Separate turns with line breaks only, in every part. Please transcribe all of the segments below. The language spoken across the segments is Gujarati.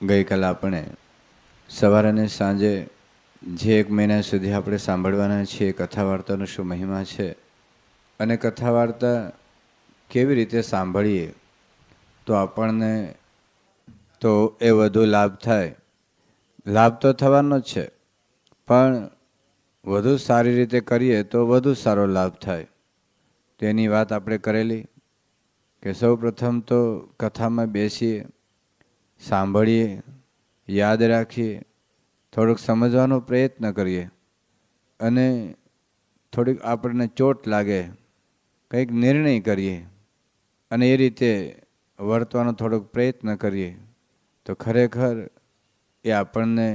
ગઈકાલે આપણે સવાર અને સાંજે જે 1 મહિના સુધી આપણે સાંભળવાના છીએ કથા વાર્તાનો શું મહિમા છે અને કથા વાર્તા કેવી રીતે સાંભળીએ તો આપણને તો એ વધુ લાભ થાય. લાભ તો થવાનો જ છે, પણ વધુ સારી રીતે કરીએ તો વધુ સારો લાભ થાય. તેની વાત આપણે કરેલી કે સૌ પ્રથમ તો કથામાં બેસીએ, સાંભળીએ, યાદ રાખીએ, થોડુંક સમજવાનો પ્રયત્ન કરીએ અને થોડીક આપણને ચોટ લાગે, કંઈક નિર્ણય કરીએ અને એ રીતે વર્તવાનો થોડોક પ્રયત્ન કરીએ તો ખરેખર એ આપણને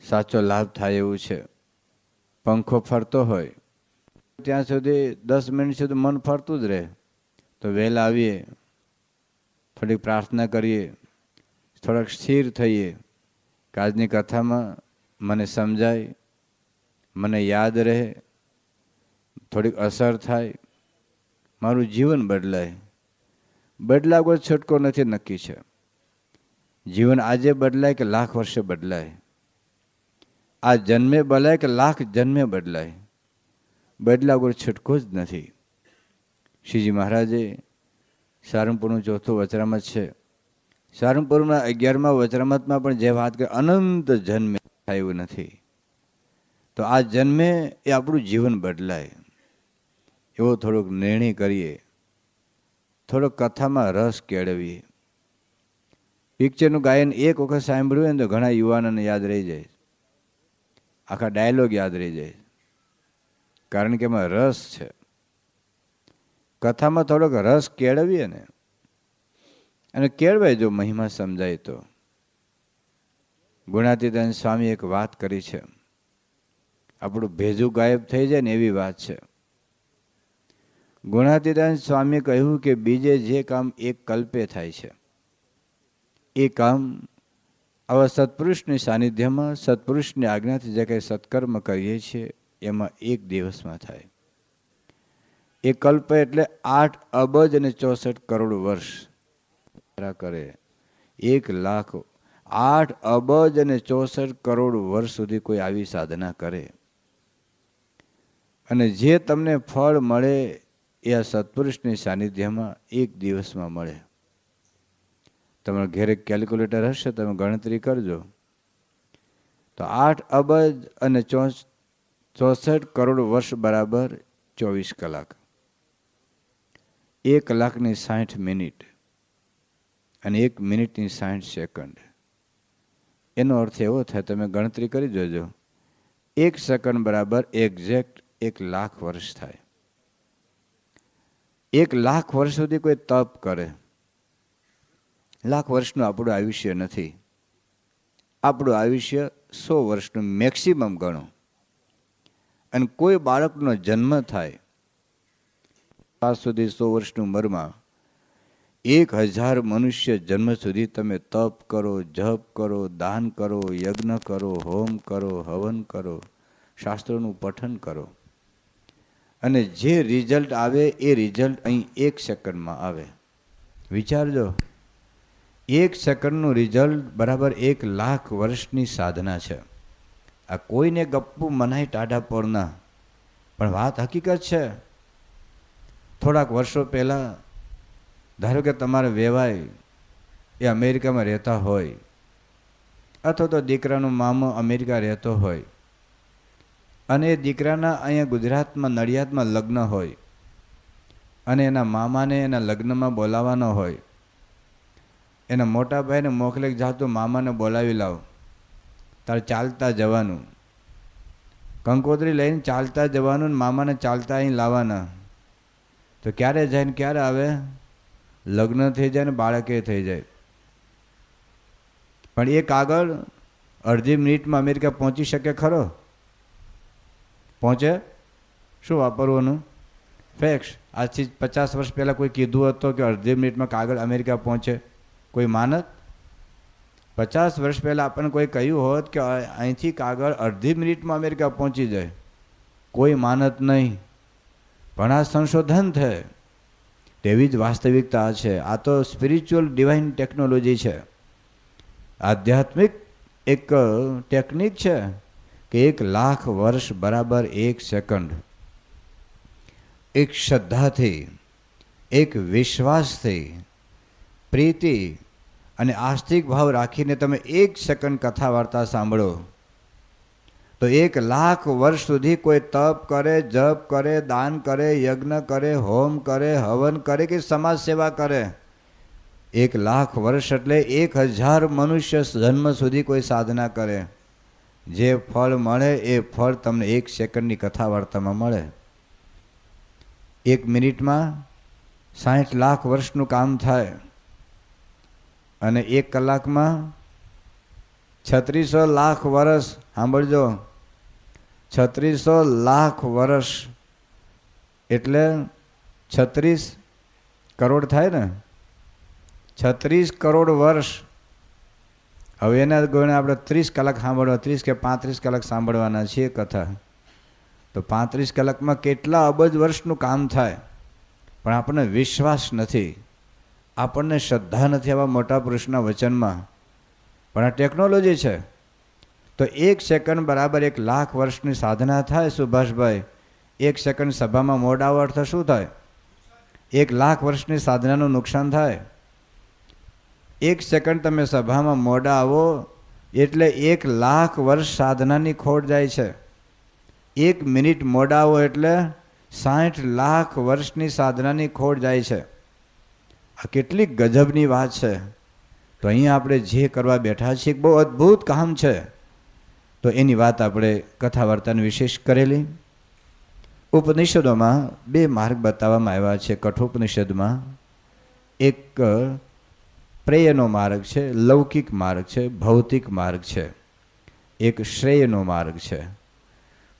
સાચો લાભ થાય એવું છે. પંખો ફરતો હોય ત્યાં સુધી 10 મિનિટ સુધી મન ફરતું જ રહે, તો વહેલા આવીએ, થોડીક પ્રાર્થના કરીએ, થોડાક સ્થિર થઈએ કે આજની કથામાં મને સમજાય, મને યાદ રહે, થોડીક અસર થાય, મારું જીવન બદલાય. બદલાવ કોઈ છૂટકો નથી, નક્કી છે. જીવન આજે બદલાય કે લાખ વર્ષે બદલાય, આ જન્મે બદલાય કે લાખ જન્મે બદલાય, બદલાવ કોઈ છૂટકો જ નથી. શ્રીજી મહારાજે સારંગપુરનું 4થું વચરામૃત છે. સારંગપુરના 11મા વચરામૃતમાં પણ જે વાત કરી, અનંત જન્મે થાય એવું નથી. તો આ જન્મે એ આપણું જીવન બદલાય એવો થોડોક નિર્ણય કરીએ, થોડોક કથામાં રસ કેળવીએ. પિક્ચરનું ગાયન એક વખત સાંભળ્યું હોય ને તો ઘણા યુવાનોને યાદ રહી જાય, આખા ડાયલોગ યાદ રહી જાય, કારણ કે એમાં રસ છે. કથામાં થોડોક રસ કેળવીએ ને, અને કેળવાય જો મહિમા સમજાય તો. ગુણાતીતાન સ્વામી એક વાત કરી છે, આપણું ભેજું ગાયબ થઈ જાય ને એવી વાત છે. ગુણાતીતાન સ્વામીએ કહ્યું કે બીજે જે કામ એક કલ્પે થાય છે એ કામ આવા સત્પુરુષની સાનિધ્યમાં, સત્પુરુષની આજ્ઞાથી જે કંઈ સત્કર્મ કરીએ છીએ એમાં એક દિવસમાં થાય. એ કલ્પ એટલે 8 અબજ અને 64 કરોડ વર્ષ કરે. 1,08 અબજ અને 64 કરોડ વર્ષ સુધી કોઈ આવી સાધના કરે અને જે તમને ફળ મળે એ આ સત્પુરુષની સાનિધ્યમાં એક દિવસમાં મળે. તમારા ઘેરે કેલ્ક્યુલેટર હશે, તમે ગણતરી કરજો તો 8 અબજ અને 64 કરોડ વર્ષ બરાબર 24 કલાક. 1 કલાકની 60 મિનિટ અને 1 મિનિટની 60 સેકન્ડ. એનો અર્થ એવો થાય, તમે ગણતરી કરી જોજો, 1 સેકન્ડ બરાબર એક્ઝેક્ટ 1 લાખ વર્ષ થાય. 1 લાખ વર્ષ સુધી કોઈ તપ કરે, લાખ વર્ષનું આપણું આયુષ્ય નથી. આપણું આયુષ્ય 100 વર્ષનું મેક્સિમમ ગણો. અને કોઈ બાળકનો જન્મ થાય ત્યાં સુધી 100 વર્ષની ઉંમરમાં 1000 મનુષ્ય જન્મ સુધી તમે તપ કરો, જપ કરો, દાન કરો, યજ્ઞ કરો, હોમ કરો, હવન કરો, શાસ્ત્રોનું પઠન કરો, અને જે રિઝલ્ટ આવે એ રિઝલ્ટ અહીં 1 સેકન્ડમાં આવે. વિચારજો, 1 સેકન્ડનું રિઝલ્ટ બરાબર 1 લાખ વર્ષની સાધના છે. આ કોઈને ગપ્પુ મનાય ટાઢા પોરના, પણ વાત હકીકત છે. થોડાક વર્ષો પહેલાં ધારો કે તમારા વેવાય એ અમેરિકામાં રહેતા હોય, અથવા તો દીકરાનો મામો અમેરિકા રહેતો હોય, અને એ દીકરાના અહીંયા ગુજરાતમાં નડિયાદમાં લગ્ન હોય, અને એના મામાને એના લગ્નમાં બોલાવવાનો હોય, એના મોટા ભાઈને મોકલે જાતું મામાને બોલાવી લાવ, તારે ચાલતા જવાનું, કંકોત્રી લઈને ચાલતા જવાનું, મામાને ચાલતા અહીં લાવવાના. તો ક્યારે જાય ને ક્યારે આવે? લગ્ન થઈ જાય ને બાળકે થઈ જાય. પણ એ કાગળ અડધી મિનિટમાં અમેરિકા પહોંચી શકે ખરો? પહોંચે? શું વાપરવાનું? ફેક્સ. આજથી 50 વર્ષ પહેલાં કોઈ કીધું હતું કે અડધી મિનિટમાં કાગળ અમેરિકા પહોંચે? કોઈ માનત? 50 વર્ષ પહેલાં આપણને કોઈ કહ્યું હોત કે અહીંથી કાગળ અડધી મિનિટમાં અમેરિકા પહોંચી જાય, કોઈ માનત નહીં. પણ આ સંશોધન છે, તેવી જ વાસ્તવિકતા છે. આ તો સ્પિરિચ્યુઅલ ડિવાઇન ટેકનોલોજી છે. આધ્યાત્મિક એક ટેકનિક છે કે 1,00,000 વર્ષ બરાબર 1 સેકન્ડ. એક શ્રદ્ધાથી, એક વિશ્વાસથી, પ્રીતિ અને આસ્તિક ભાવ રાખીને તમે 1 સેકન્ડ કથા વાર્તા સાંભળો તો 1,00,000 વર્ષ સુધી કોઈ તપ કરે, જપ કરે, દાન કરે, યજ્ઞ કરે, હોમ કરે, હવન કરે કે સમાજ સેવા કરે, 1,00,000 વર્ષ એટલે 1,000 મનુષ્ય જન્મ સુધી કોઈ સાધના કરે, જે ફળ મળે એ ફળ તમને 1 સેકન્ડની કથા વાર્તામાં મળે. 1 મિનિટમાં 60 લાખ વર્ષનું કામ થાય અને 1 કલાકમાં 3600 લાખ વર્ષ. સાંભળજો, 3600 લાખ વર્ષ એટલે 36 કરોડ થાય ને, 36 કરોડ વર્ષ. હવે એના ગણે આપણે 30 કલાક સાંભળવા, 30 કે 35 કલાક સાંભળવાના છીએ કથા, તો 35 કલાકમાં કેટલા અબજ વર્ષનું કામ થાય. પણ આપણને વિશ્વાસ નથી, આપણને શ્રદ્ધા નથી આવા મોટા પુરુષના વચનમાં. પણ આ ટેકનોલોજી છે. તો 1 સેકન્ડ બરાબર 1,00,000 વર્ષની સાધના થાય. સુભાષભાઈ, 1 સેકન્ડ સભામાં મોડા આવો અર્થ શું થાય? 1,00,000 વર્ષની સાધનાનું નુકસાન થાય. 1 સેકન્ડ તમે સભામાં મોડા આવો એટલે 1,00,000 વર્ષ સાધનાની ખોટ જાય છે. 1 મિનિટ મોડા આવો એટલે 60 લાખ વર્ષની સાધનાની ખોટ જાય છે. આ કેટલી ગજબની વાત છે. તો અહીંયા આપણે જે કરવા બેઠા છીએ બહુ અદ્ભુત કામ છે. તો એની વાત આપણે કથા વાર્તાની વિશેષ કરેલી. ઉપનિષદોમાં 2 માર્ગ બતાવવામાં આવ્યા છે. કઠોપનિષદમાં એક પ્રેયનો માર્ગ છે, લૌકિક માર્ગ છે, ભૌતિક માર્ગ છે. એક શ્રેયનો માર્ગ છે.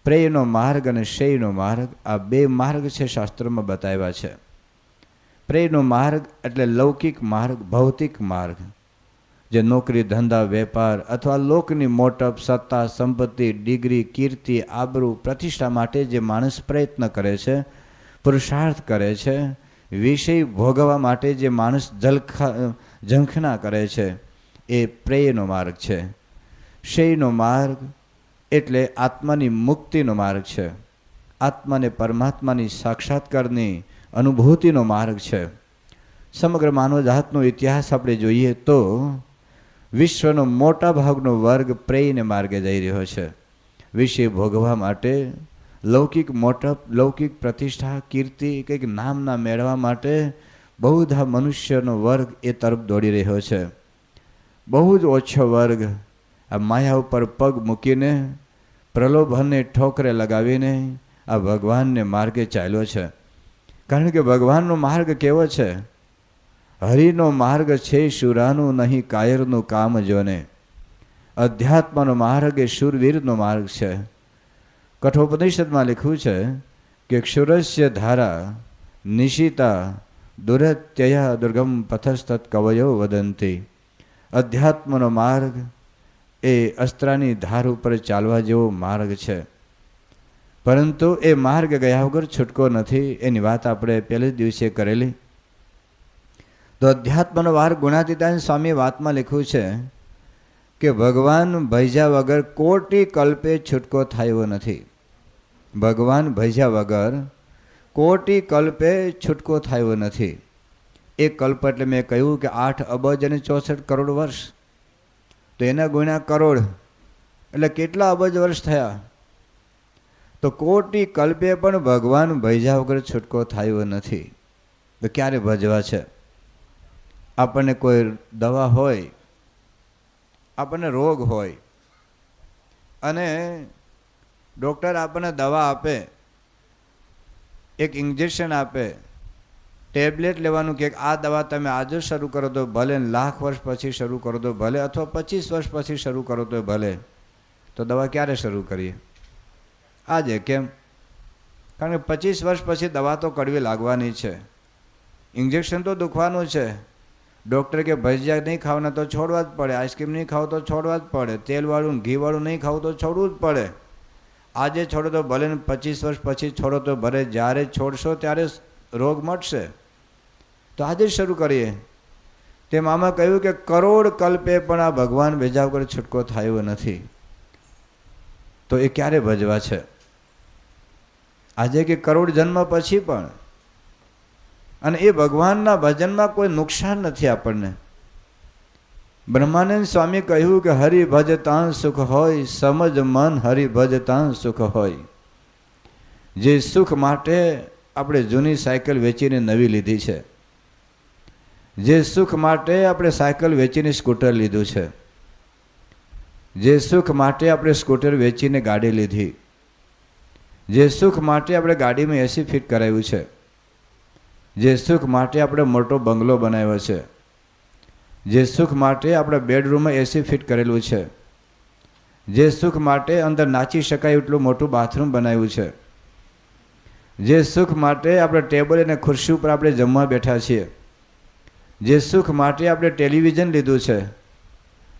પ્રેયનો માર્ગ અને શ્રેયનો માર્ગ, આ 2 માર્ગ છે શાસ્ત્રોમાં બતાવ્યા છે. પ્રેયનો માર્ગ એટલે લૌકિક માર્ગ, ભૌતિક માર્ગ, જે નોકરી, ધંધા, વેપાર અથવા લોકની મોટપ, સત્તા, સંપત્તિ, ડિગ્રી, કીર્તિ, આબરૂ, પ્રતિષ્ઠા માટે જે માણસ પ્રયત્ન કરે છે, પુરુષાર્થ કરે છે, વિષય ભોગવવા માટે જે માણસ ઝંખના કરે છે, એ પ્રેયનો માર્ગ છે. શ્રેયનો માર્ગ એટલે આત્માની મુક્તિનો માર્ગ છે. આત્માને પરમાત્માની સાક્ષાત્કારની અનુભૂતિનો માર્ગ છે. સમગ્ર માનવજાતનો ઇતિહાસ આપણે જોઈએ તો વિશ્વનો મોટા ભાગનો વર્ગ પ્રેયને માર્ગે જઈ રહ્યો છે. વિષય ભોગવવા માટે, લૌકિક મોટપ, લૌકિક પ્રતિષ્ઠા, કીર્તિ, કંઈક નામના મેળવવા માટે બહુ બધા મનુષ્યનો વર્ગ એ તરફ દોડી રહ્યો છે. બહુ જ ઓછો વર્ગ આ માયા ઉપર પગ મૂકીને, પ્રલોભનને ઠોકરે લગાવીને આ ભગવાનને માર્ગે ચાલ્યો છે. કારણ કે ભગવાનનો માર્ગ કેવો છે? હરિનો માર્ગ છે શુરાનું, નહીં કાયરનું કામ જોને. અધ્યાત્મનો માર્ગ એ શૂરવીરનો માર્ગ છે. કઠોપનિષદમાં લખ્યું છે કે ક્ષુરસ્ય ધારા નિશિતા દુરત્યયા દુર્ગમ પથસ્તત કવયો વદંતી. અધ્યાત્મનો માર્ગ એ અસ્ત્રાની ધાર ઉપર ચાલવા જેવો માર્ગ છે. પરંતુ એ માર્ગ ગયા વગર છૂટકો નથી. એની વાત આપણે પહેલે જ દિવસે કરેલી. તો અધ્યાત્મનો માર્ગ ગુણાતીતાન સ્વામી વાતમાં લખ્યું છે કે ભગવાન ભજ્યા વગર કોટી કલ્પે છૂટકો થયો નથી. ભગવાન ભજ્યા વગર કોટી કલ્પે છૂટકો થયો નથી. એક કલ્પ એટલે મેં કહ્યું કે 8 અબજ અને 64 કરોડ વર્ષ. તો એના ગુણ્યા કરોડ એટલે કેટલા અબજ વર્ષ થયા? તો કોટી કલ્પે પણ ભગવાન ભજ્યા વગર છૂટકો થયો નથી. તો ક્યારે ભજવા છે? આપણને કોઈ દવા હોય, આપણને રોગ હોય અને ડૉક્ટર આપણને દવા આપે, એક ઇન્જેક્શન આપે, ટેબ્લેટ લેવાનું કે આ દવા તમે આજે શરૂ કરો તો ભલે, 1,00,000 વર્ષ પછી શરૂ કરો તો ભલે, અથવા 25 વર્ષ પછી શરૂ કરો તો ભલે. તો દવા ક્યારે શરૂ કરીએ? આજે. કેમ? કારણ કે 25 વર્ષ પછી દવા તો કડવી લાગવાની છે, ઇન્જેક્શન તો દુખવાનું છે. ડૉક્ટર કે ભજીયા નહીં ખાવાના તો છોડવા જ પડે, આઈસ્ક્રીમ નહીં ખાવ તો છોડવા જ પડે, તેલવાળું ઘીવાળું નહીં ખાવું તો છોડવું જ પડે. આજે છોડો તો ભલે ને 25 વર્ષ પછી છોડો તો ભલે, જ્યારે છોડશો ત્યારે રોગ મટશે. તો આજે જ શરૂ કરીએ. તેમ આમાં કહ્યું કે કરોડ કલ્પે પણ આ ભગવાન ભેજા વગર છૂટકો થયો નથી. તો એ ક્યારે ભજવા છે? આજે કે કરોડ જન્મ પછી પણ. અને એ ભગવાનના ભજનમાં કોઈ નુકસાન નથી આપણને. બ્રહ્માનંદ સ્વામી કહ્યું કે હરિ ભજતા સુખ હોય, સમજ મન હરિ ભજતા સુખ હોય. જે સુખ માટે આપણે જૂની સાયકલ વેચીને નવી લીધી છે, જે સુખ માટે આપણે સાયકલ વેચીને સ્કૂટર લીધું છે, જે સુખ માટે આપણે સ્કૂટર વેચીને ગાડી લીધી, જે સુખ માટે આપણે ગાડીમાં એસી ફિટ કરાવ્યું છે, જે સુખ માટે આપણે મોટો બંગલો બનાવ્યો છે, જે સુખ માટે આપણે બેડરૂમમાં એસી ફિટ કરેલું છે, જે સુખ માટે અંદર નાચી શકાય એટલું મોટું બાથરૂમ બનાવ્યું છે, જે સુખ માટે આપણે ટેબલ અને ખુરશી ઉપર આપણે જમવા બેઠા છીએ, જે સુખ માટે આપણે ટેલિવિઝન લીધું છે,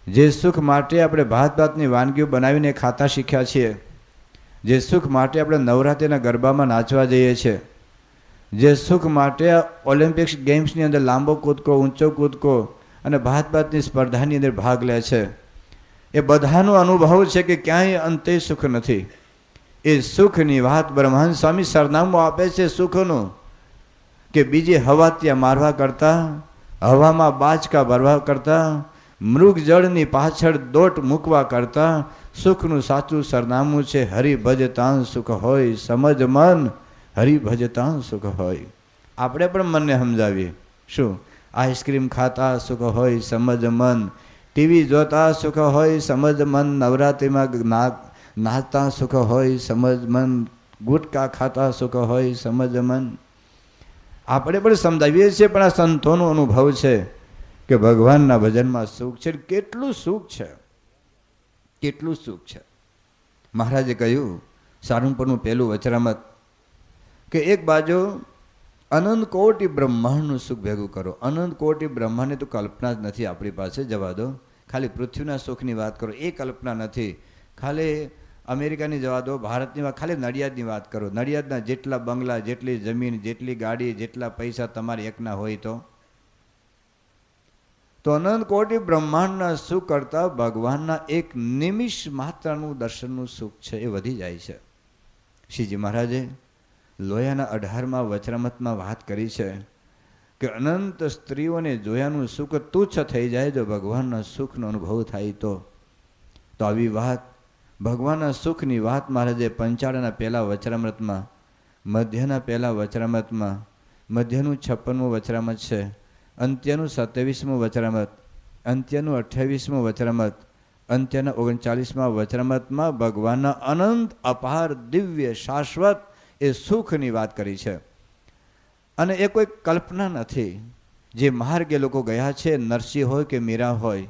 જે સુખ માટે આપણે ભાત ભાતની વાનગીઓ બનાવીને ખાતા શીખ્યા છીએ, જે સુખ માટે આપણે નવરાત્રિના ગરબામાં નાચવા જઈએ છીએ, જે સુખ માટે ઓલિમ્પિક્સ ગેમ્સની અંદર લાંબો કૂદકો, ઊંચો કૂદકો અને ભાત ભાતની સ્પર્ધાની અંદર ભાગ લે છે, એ બધાનો અનુભવ છે કે ક્યાંય અંતે સુખ નથી. એ સુખની વાત બ્રહ્માનંદ સ્વામી સરનામું આપે છે સુખનું, કે બીજી હવા ત્યાં મારવા કરતાં, હવામાં બાચકા ભરવા કરતાં, મૃગ જળની પાછળ દોટ મૂકવા કરતાં સુખનું સાચું સરનામું છે હરિ ભજતાં સુખ હોય, સમજ મન હરિ ભજતાં સુખ હોય. આપણે પણ મનને સમજાવીએ. શું? આઈસ્ક્રીમ ખાતા સુખ હોય, સમજ મન. ટીવી જોતા સુખ હોય, સમજ મન. નવરાત્રિમાં નાચતા સુખ હોય, સમજ મન. ગુટકા ખાતા સુખ હોય, સમજ મન. આપણે પણ સમજાવીએ છીએ, પણ આ સંતોનો અનુભવ છે કે ભગવાનના ભજનમાં સુખ છે. કેટલું સુખ છે, કેટલું સુખ છે. મહારાજે કહ્યું સારંગપુરનું પહેલું વચરામત કે એક બાજુ અનંત કોટી બ્રહ્માંડનું સુખ ભેગું કરો. અનંત કોટી બ્રહ્માંડની તો કલ્પના જ નથી આપણી પાસે, જવા દો. ખાલી પૃથ્વીના સુખની વાત કરો, એ કલ્પના નથી. ખાલી અમેરિકાની જવા દો, ભારતની વાત, ખાલી નડિયાદની વાત કરો. નડિયાદના જેટલા બંગલા, જેટલી જમીન, જેટલી ગાડી, જેટલા પૈસા તમારે એકના હોય તો અનંત કોટી બ્રહ્માંડના સુખ કરતાં ભગવાનના એક નિમિષ માત્રનું દર્શનનું સુખ છે એ વધી જાય છે. શ્રીજી મહારાજે લોયાના 18માં વચરામતમાં વાત કરી છે કે અનંત સ્ત્રીઓને જોયાનું સુખ તુચ્છ થઈ જાય જો ભગવાનના સુખનો અનુભવ થાય તો. આવી વાત, ભગવાનના સુખની વાત મહારાજે પંચાળાના પહેલા વચરામૃતમાં, મધ્યના પહેલા વચરામૃતમાં, મધ્યનું 56મું વચરામૃત છે, અંત્યનું 27મું વચરામૃત, અંત્યનું 28મું વચરામૃત, અંત્યના 39મા વચરામૃતમાં ભગવાનના અનંત અપાર દિવ્ય શાશ્વત એ સુખની વાત કરી છે. અને એ કોઈ કલ્પના નથી. જે માર્ગે લોકો ગયા છે, નરસિંહ હોય કે મીરા હોય,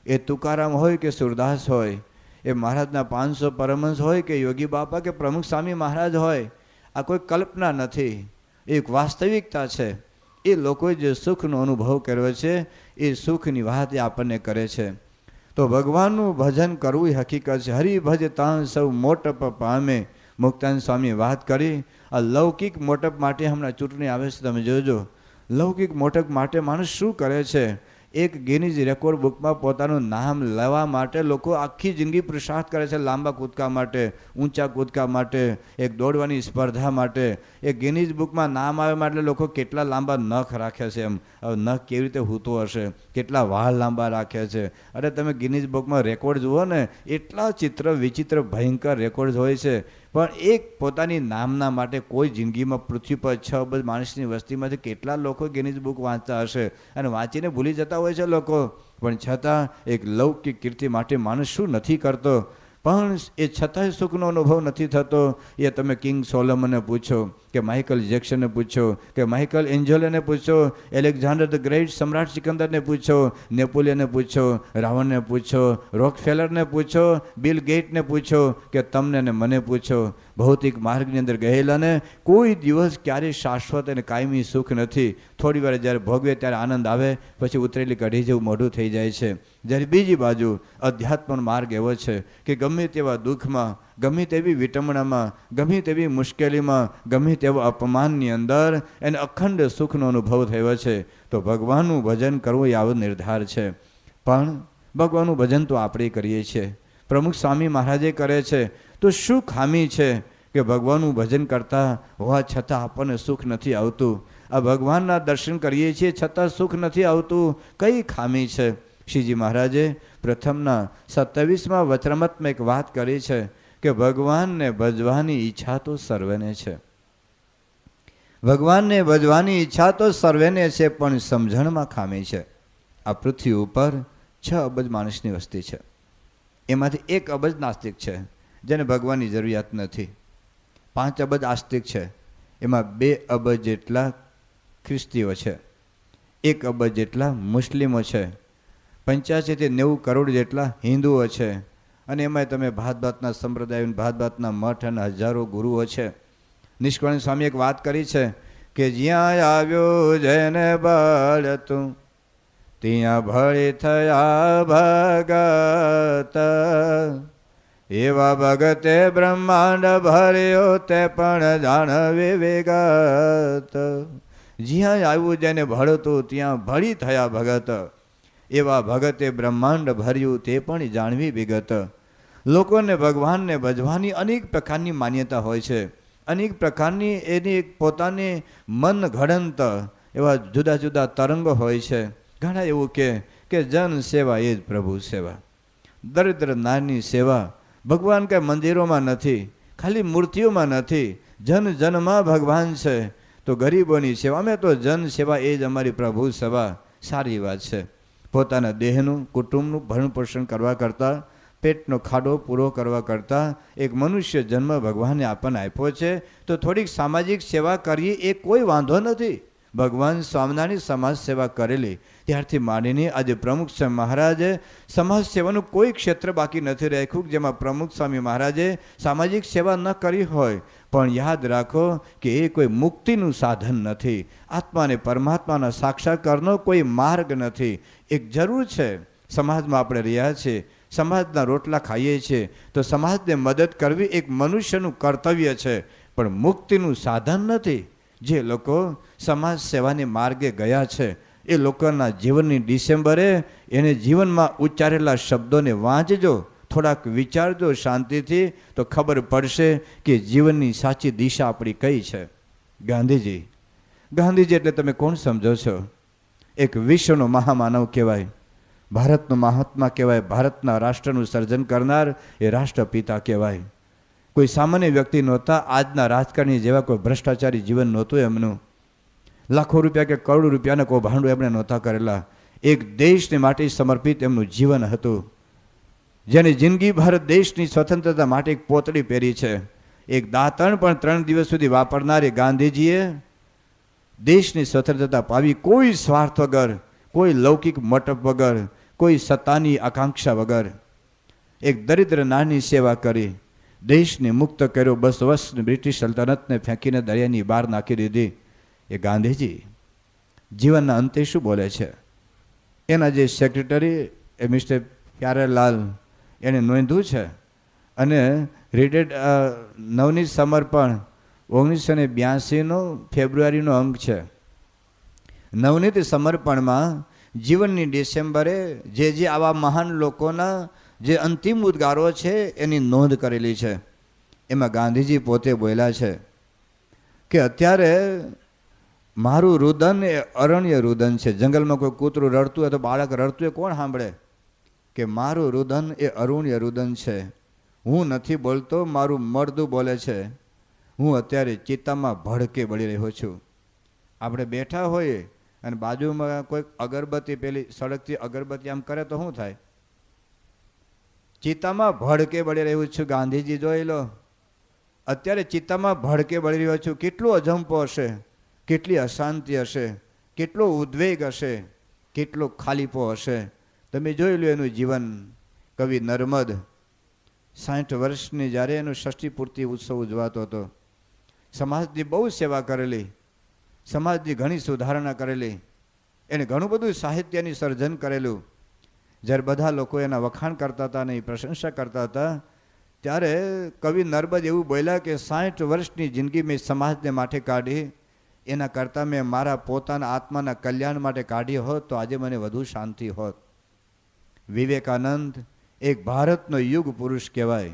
એ તુકારામ હોય કે સુરદાસ હોય, એ મહારાજના 500 પરમહંસ હોય કે યોગી બાપા કે પ્રમુખ સ્વામી મહારાજ હોય, આ કોઈ કલ્પના નથી, એક વાસ્તવિકતા છે. એ લોકોએ જે સુખનો અનુભવ કર્યો છે એ સુખની વાત એ આપણને કરે છે. તો ભગવાનનું ભજન કરવું એ હકીકત છે. હરિ ભજતાં સૌ મોટપ પામે. મુક્તાનંદ સ્વામીએ વાત કરી. આ લૌકિક મોટપ માટે હમણાં ચૂંટણી આવે છે, તમે જોજો. લૌકિક મોટપ માટે માણસ શું કરે છે. એક ગિનીઝ રેકોર્ડ બુકમાં પોતાનું નામ લેવા માટે લોકો આખી જિંદગી પુરુષાર્થ કરે છે. લાંબા કૂદકા માટે, ઊંચા કૂદકા માટે, એક દોડવાની સ્પર્ધા માટે. એ ગિનીઝ બુકમાં નામ આવે માટે લોકો કેટલા લાંબા નખ રાખે છે. એમ નખ કેવી રીતે હૂતો હશે, કેટલા વાળ લાંબા રાખે છે. અરે તમે ગિનીઝ બુકમાં રેકોર્ડ જુઓ ને, એટલા ચિત્ર વિચિત્ર ભયંકર રેકોર્ડ હોય છે. પણ એક પોતાની નામના માટે કોઈ જિંદગીમાં પૃથ્વી પર 6 અબજ માણસની વસ્તીમાંથી કેટલા લોકો ગિનીઝ બુક વાંચતા હશે અને વાંચીને ભૂલી જતા હોય છે લોકો. પણ છતાં એક લૌકિક કીર્તિ માટે માણસ શું નથી કરતો. પણ એ છતાંય સુખનો અનુભવ નથી થતો. એ તમે કિંગ સોલોમનને પૂછો, કે માઇકલ જેક્સનને પૂછો, કે માઇકલ એન્જલોને પૂછો, એલેક્ઝાન્ડર ધ ગ્રેટ સમ્રાટ સિકંદરને પૂછો, નેપોલિયનને પૂછો, રાવણને પૂછો, રોકફેલરને પૂછો, બિલ ગેટને પૂછો, કે તમને ને મને પૂછો. ભૌતિક માર્ગની અંદર ગયેલાને કોઈ દિવસ ક્યારેય શાશ્વત અને કાયમી સુખ નથી. થોડી વાર જ્યારે ભોગવે ત્યારે આનંદ આવે, પછી ઉતરેલી કઢી જેવું મોઢું થઈ જાય છે. જ્યારે બીજી બાજુ અધ્યાત્મનો માર્ગ એવો છે કે ગમે તેવા દુઃખમાં, ગમે તેવી વિટમણામાં, ગમે તેવી મુશ્કેલીમાં, ગમે તેવા અપમાનની અંદર એને અખંડ સુખનો અનુભવ થયો છે. તો ભગવાનનું ભજન કરવું એ આવો નિર્ધાર છે. પણ ભગવાનનું ભજન તો આપણે કરીએ છીએ, પ્રમુખ સ્વામી મહારાજે કરે છે. તો શું ખામી છે કે ભગવાનનું ભજન કરતા હોવા છતાં આપણને સુખ નથી આવતું? આ ભગવાનના દર્શન કરીએ છીએ છતાં સુખ નથી આવતું, કઈ ખામી છે? શ્રીજી મહારાજે પ્રથમના 27મા વચનામૃતમાં એક વાત કરી છે કે ભગવાનને ભજવાની ઈચ્છા તો સર્વેને છે. ભગવાનને ભજવાની ઈચ્છા તો સર્વેને છે, પણ સમજણમાં ખામી છે. આ પૃથ્વી ઉપર 6 અબજ માણસની વસ્તી છે. એમાંથી 1 અબજ નાસ્તિક છે, જેને ભગવાનની જરૂરિયાત નથી. 5 અબજ આસ્તિક છે, એમાં 2 અબજ જેટલા ખ્રિસ્તીઓ છે, 1 અબજ જેટલા મુસ્લિમો છે, 85 થી 90 કરોડ જેટલા હિન્દુઓ છે, અને એમાં તમે ભાતભાતના સંપ્રદાયો, ભાતભાતના મઠ અને હજારો ગુરુઓ છે. નિષ્કળ સ્વામી એક વાત કરી છે કે જ્યાં આવ્યો જેને બળતું ત્યાં ભળી થયા ભગત, એવા ભગતે બ્રહ્માંડ ભર્યો તે પણ જાણવી વિગત. જ્યાં આવ્યું જેને ભળતું ત્યાં ભળી થયા ભગત, એવા ભગતે બ્રહ્માંડ ભર્યું તે પણ જાણવી વિગત. લોકોને ભગવાનને ભજવાની અનેક પ્રકારની માન્યતા હોય છે, અનેક પ્રકારની એની પોતાની મન ઘડંત એવા જુદા જુદા તરંગો હોય છે. ઘણા એવું કે જન સેવા એ જ પ્રભુ સેવા, દરિદ્ર નાની સેવા. ભગવાન કંઈ મંદિરોમાં નથી, ખાલી મૂર્તિઓમાં નથી, જન જનમાં ભગવાન છે. તો ગરીબોની સેવા, અમે તો જન સેવા એ જ અમારી પ્રભુ સેવા. સારી વાત છે. પોતાના દેહનું, કુટુંબનું ભરણ પોષણ કરવા કરતાં, પેટનો ખાડો પૂરો કરવા કરતાં એક મનુષ્ય જન્મ ભગવાને આપણને આપ્યો છે, તો થોડીક સામાજિક સેવા કરીએ એ કોઈ વાંધો નથી. ભગવાન સ્વામિનારાયણ સમાજ સેવા કરેલી ત્યારથી માંડીને આજે પ્રમુખ સ્વામી મહારાજે સમાજ સેવાનું કોઈ ક્ષેત્ર બાકી નથી રાખ્યું જેમાં પ્રમુખ સ્વામી મહારાજે સામાજિક સેવા ન કરી હોય. પણ યાદ રાખો કે એ કોઈ મુક્તિનું સાધન નથી, આત્માને પરમાત્માના સાક્ષાત્કારનો કોઈ માર્ગ નથી. એક જરૂર છે, સમાજમાં આપણે રહ્યા છીએ, સમાજના રોટલા ખાઈએ છીએ, તો સમાજને મદદ કરવી એક મનુષ્યનું કર્તવ્ય છે, પણ મુક્તિનું સાધન નથી. જે લોકો સમાજ સેવાની માર્ગે ગયા છે એ લોકોના જીવનની ડિસેમ્બરે એને જીવનમાં ઉચ્ચારેલા શબ્દોને વાંચજો, થોડાક વિચારજો શાંતિથી, તો ખબર પડશે કે જીવનની સાચી દિશા આપણી કઈ છે. ગાંધીજી, ગાંધીજી એટલે તમે કોણ સમજો છો? એક વિશ્વનો મહામાનવ કહેવાય, ભારતનો મહાત્મા કહેવાય, ભારતના રાષ્ટ્રનું સર્જન કરનાર એ રાષ્ટ્રપિતા કહેવાય. કોઈ સામાન્ય વ્યક્તિ નહોતા, આજના રાજકારણી જેવા કોઈ ભ્રષ્ટાચારી જીવન નહોતું એમનું. લાખો રૂપિયા કે કરોડો રૂપિયાના કૌભાંડો એમણે નહોતા કરેલા. એક દેશને માટે સમર્પિત એમનું જીવન હતું. જેની જિંદગી ભારત દેશની સ્વતંત્રતા માટે એક પોતળી પહેરી છે. એક દાંતણ પણ 3 દિવસ સુધી વાપરનારે ગાંધીજીએ દેશની સ્વતંત્રતા પાવી, કોઈ સ્વાર્થ વગર, કોઈ લૌકિક મટપ વગર, કોઈ સત્તાની આકાંક્ષા વગર. એક દરિદ્ર નાની સેવા કરી, દેશને મુક્ત કર્યો. 200 વર્ષની બ્રિટિશ સલ્તનતને ફેંકીને દરિયાની બહાર નાખી દીધી. એ ગાંધીજી જીવનના અંતે શું બોલે છે? એના જે સેક્રેટરી એ મિસ્ટર પ્યારેલાલ એને નોંધ્યું છે, અને રીડેડ નવનીત સમર્પણ 1982 ફેબ્રુઆરીનો અંક છે. નવનીત સમર્પણમાં જીવનની ડિસેમ્બરે જે આવા મહાન લોકોના જે અંતિમ ઉદ્ગારો છે એની નોંધ કરેલી છે. એમાં ગાંધીજી પોતે બોલ્યા છે કે અત્યારે મારું રુદન એ અરણ્ય રુદન છે. જંગલમાં કોઈ કૂતરું રડતું હોય તો બાળક રડતું હોય કોણ સાંભળે? કે મારું રુદન એ અરણ્ય રુદન છે. હું નથી બોલતો, મારું મળદું બોલે છે. હું અત્યારે ચિત્તામાં ભડકે બળી રહ્યો છું. આપણે બેઠા હોઈએ અને બાજુમાં કોઈ અગરબત્તી, પેલી સડકથી અગરબત્તી આમ કરે તો શું થાય? ચિત્તામાં ભડકે બળી રહ્યું છું. ગાંધીજી જોઈ લો, અત્યારે ચિત્તામાં ભડકે બળી રહ્યો છું. કેટલો અજંપો હશે, કેટલી અશાંતિ હશે, કેટલો ઉદ્વેગ હશે, કેટલો ખાલીપો હશે. તમે જોઈ લો એનું જીવન. કવિ નર્મદ 60 વર્ષની જ્યારે એનો ષષ્ઠી પૂર્તિ ઉત્સવ ઉજવાતો હતો, સમાજની બહુ સેવા કરેલી, સમાજની ઘણી સુધારણા કરેલી, એને ઘણું બધું સાહિત્યની સર્જન કરેલું. જ્યારે બધા લોકો એના વખાણ કરતા હતા અને એ પ્રશંસા કરતા હતા, ત્યારે કવિ નર્મદ એવું બોલ્યા કે 60 વર્ષની જિંદગી મેં સમાજને માટે કાઢી, એના કરતાં મેં મારા પોતાના આત્માના કલ્યાણ માટે કાઢી હોત તો આજે મને વધુ શાંતિ હોત. વિવેકાનંદ એક ભારતનો યુગ પુરુષ કહેવાય,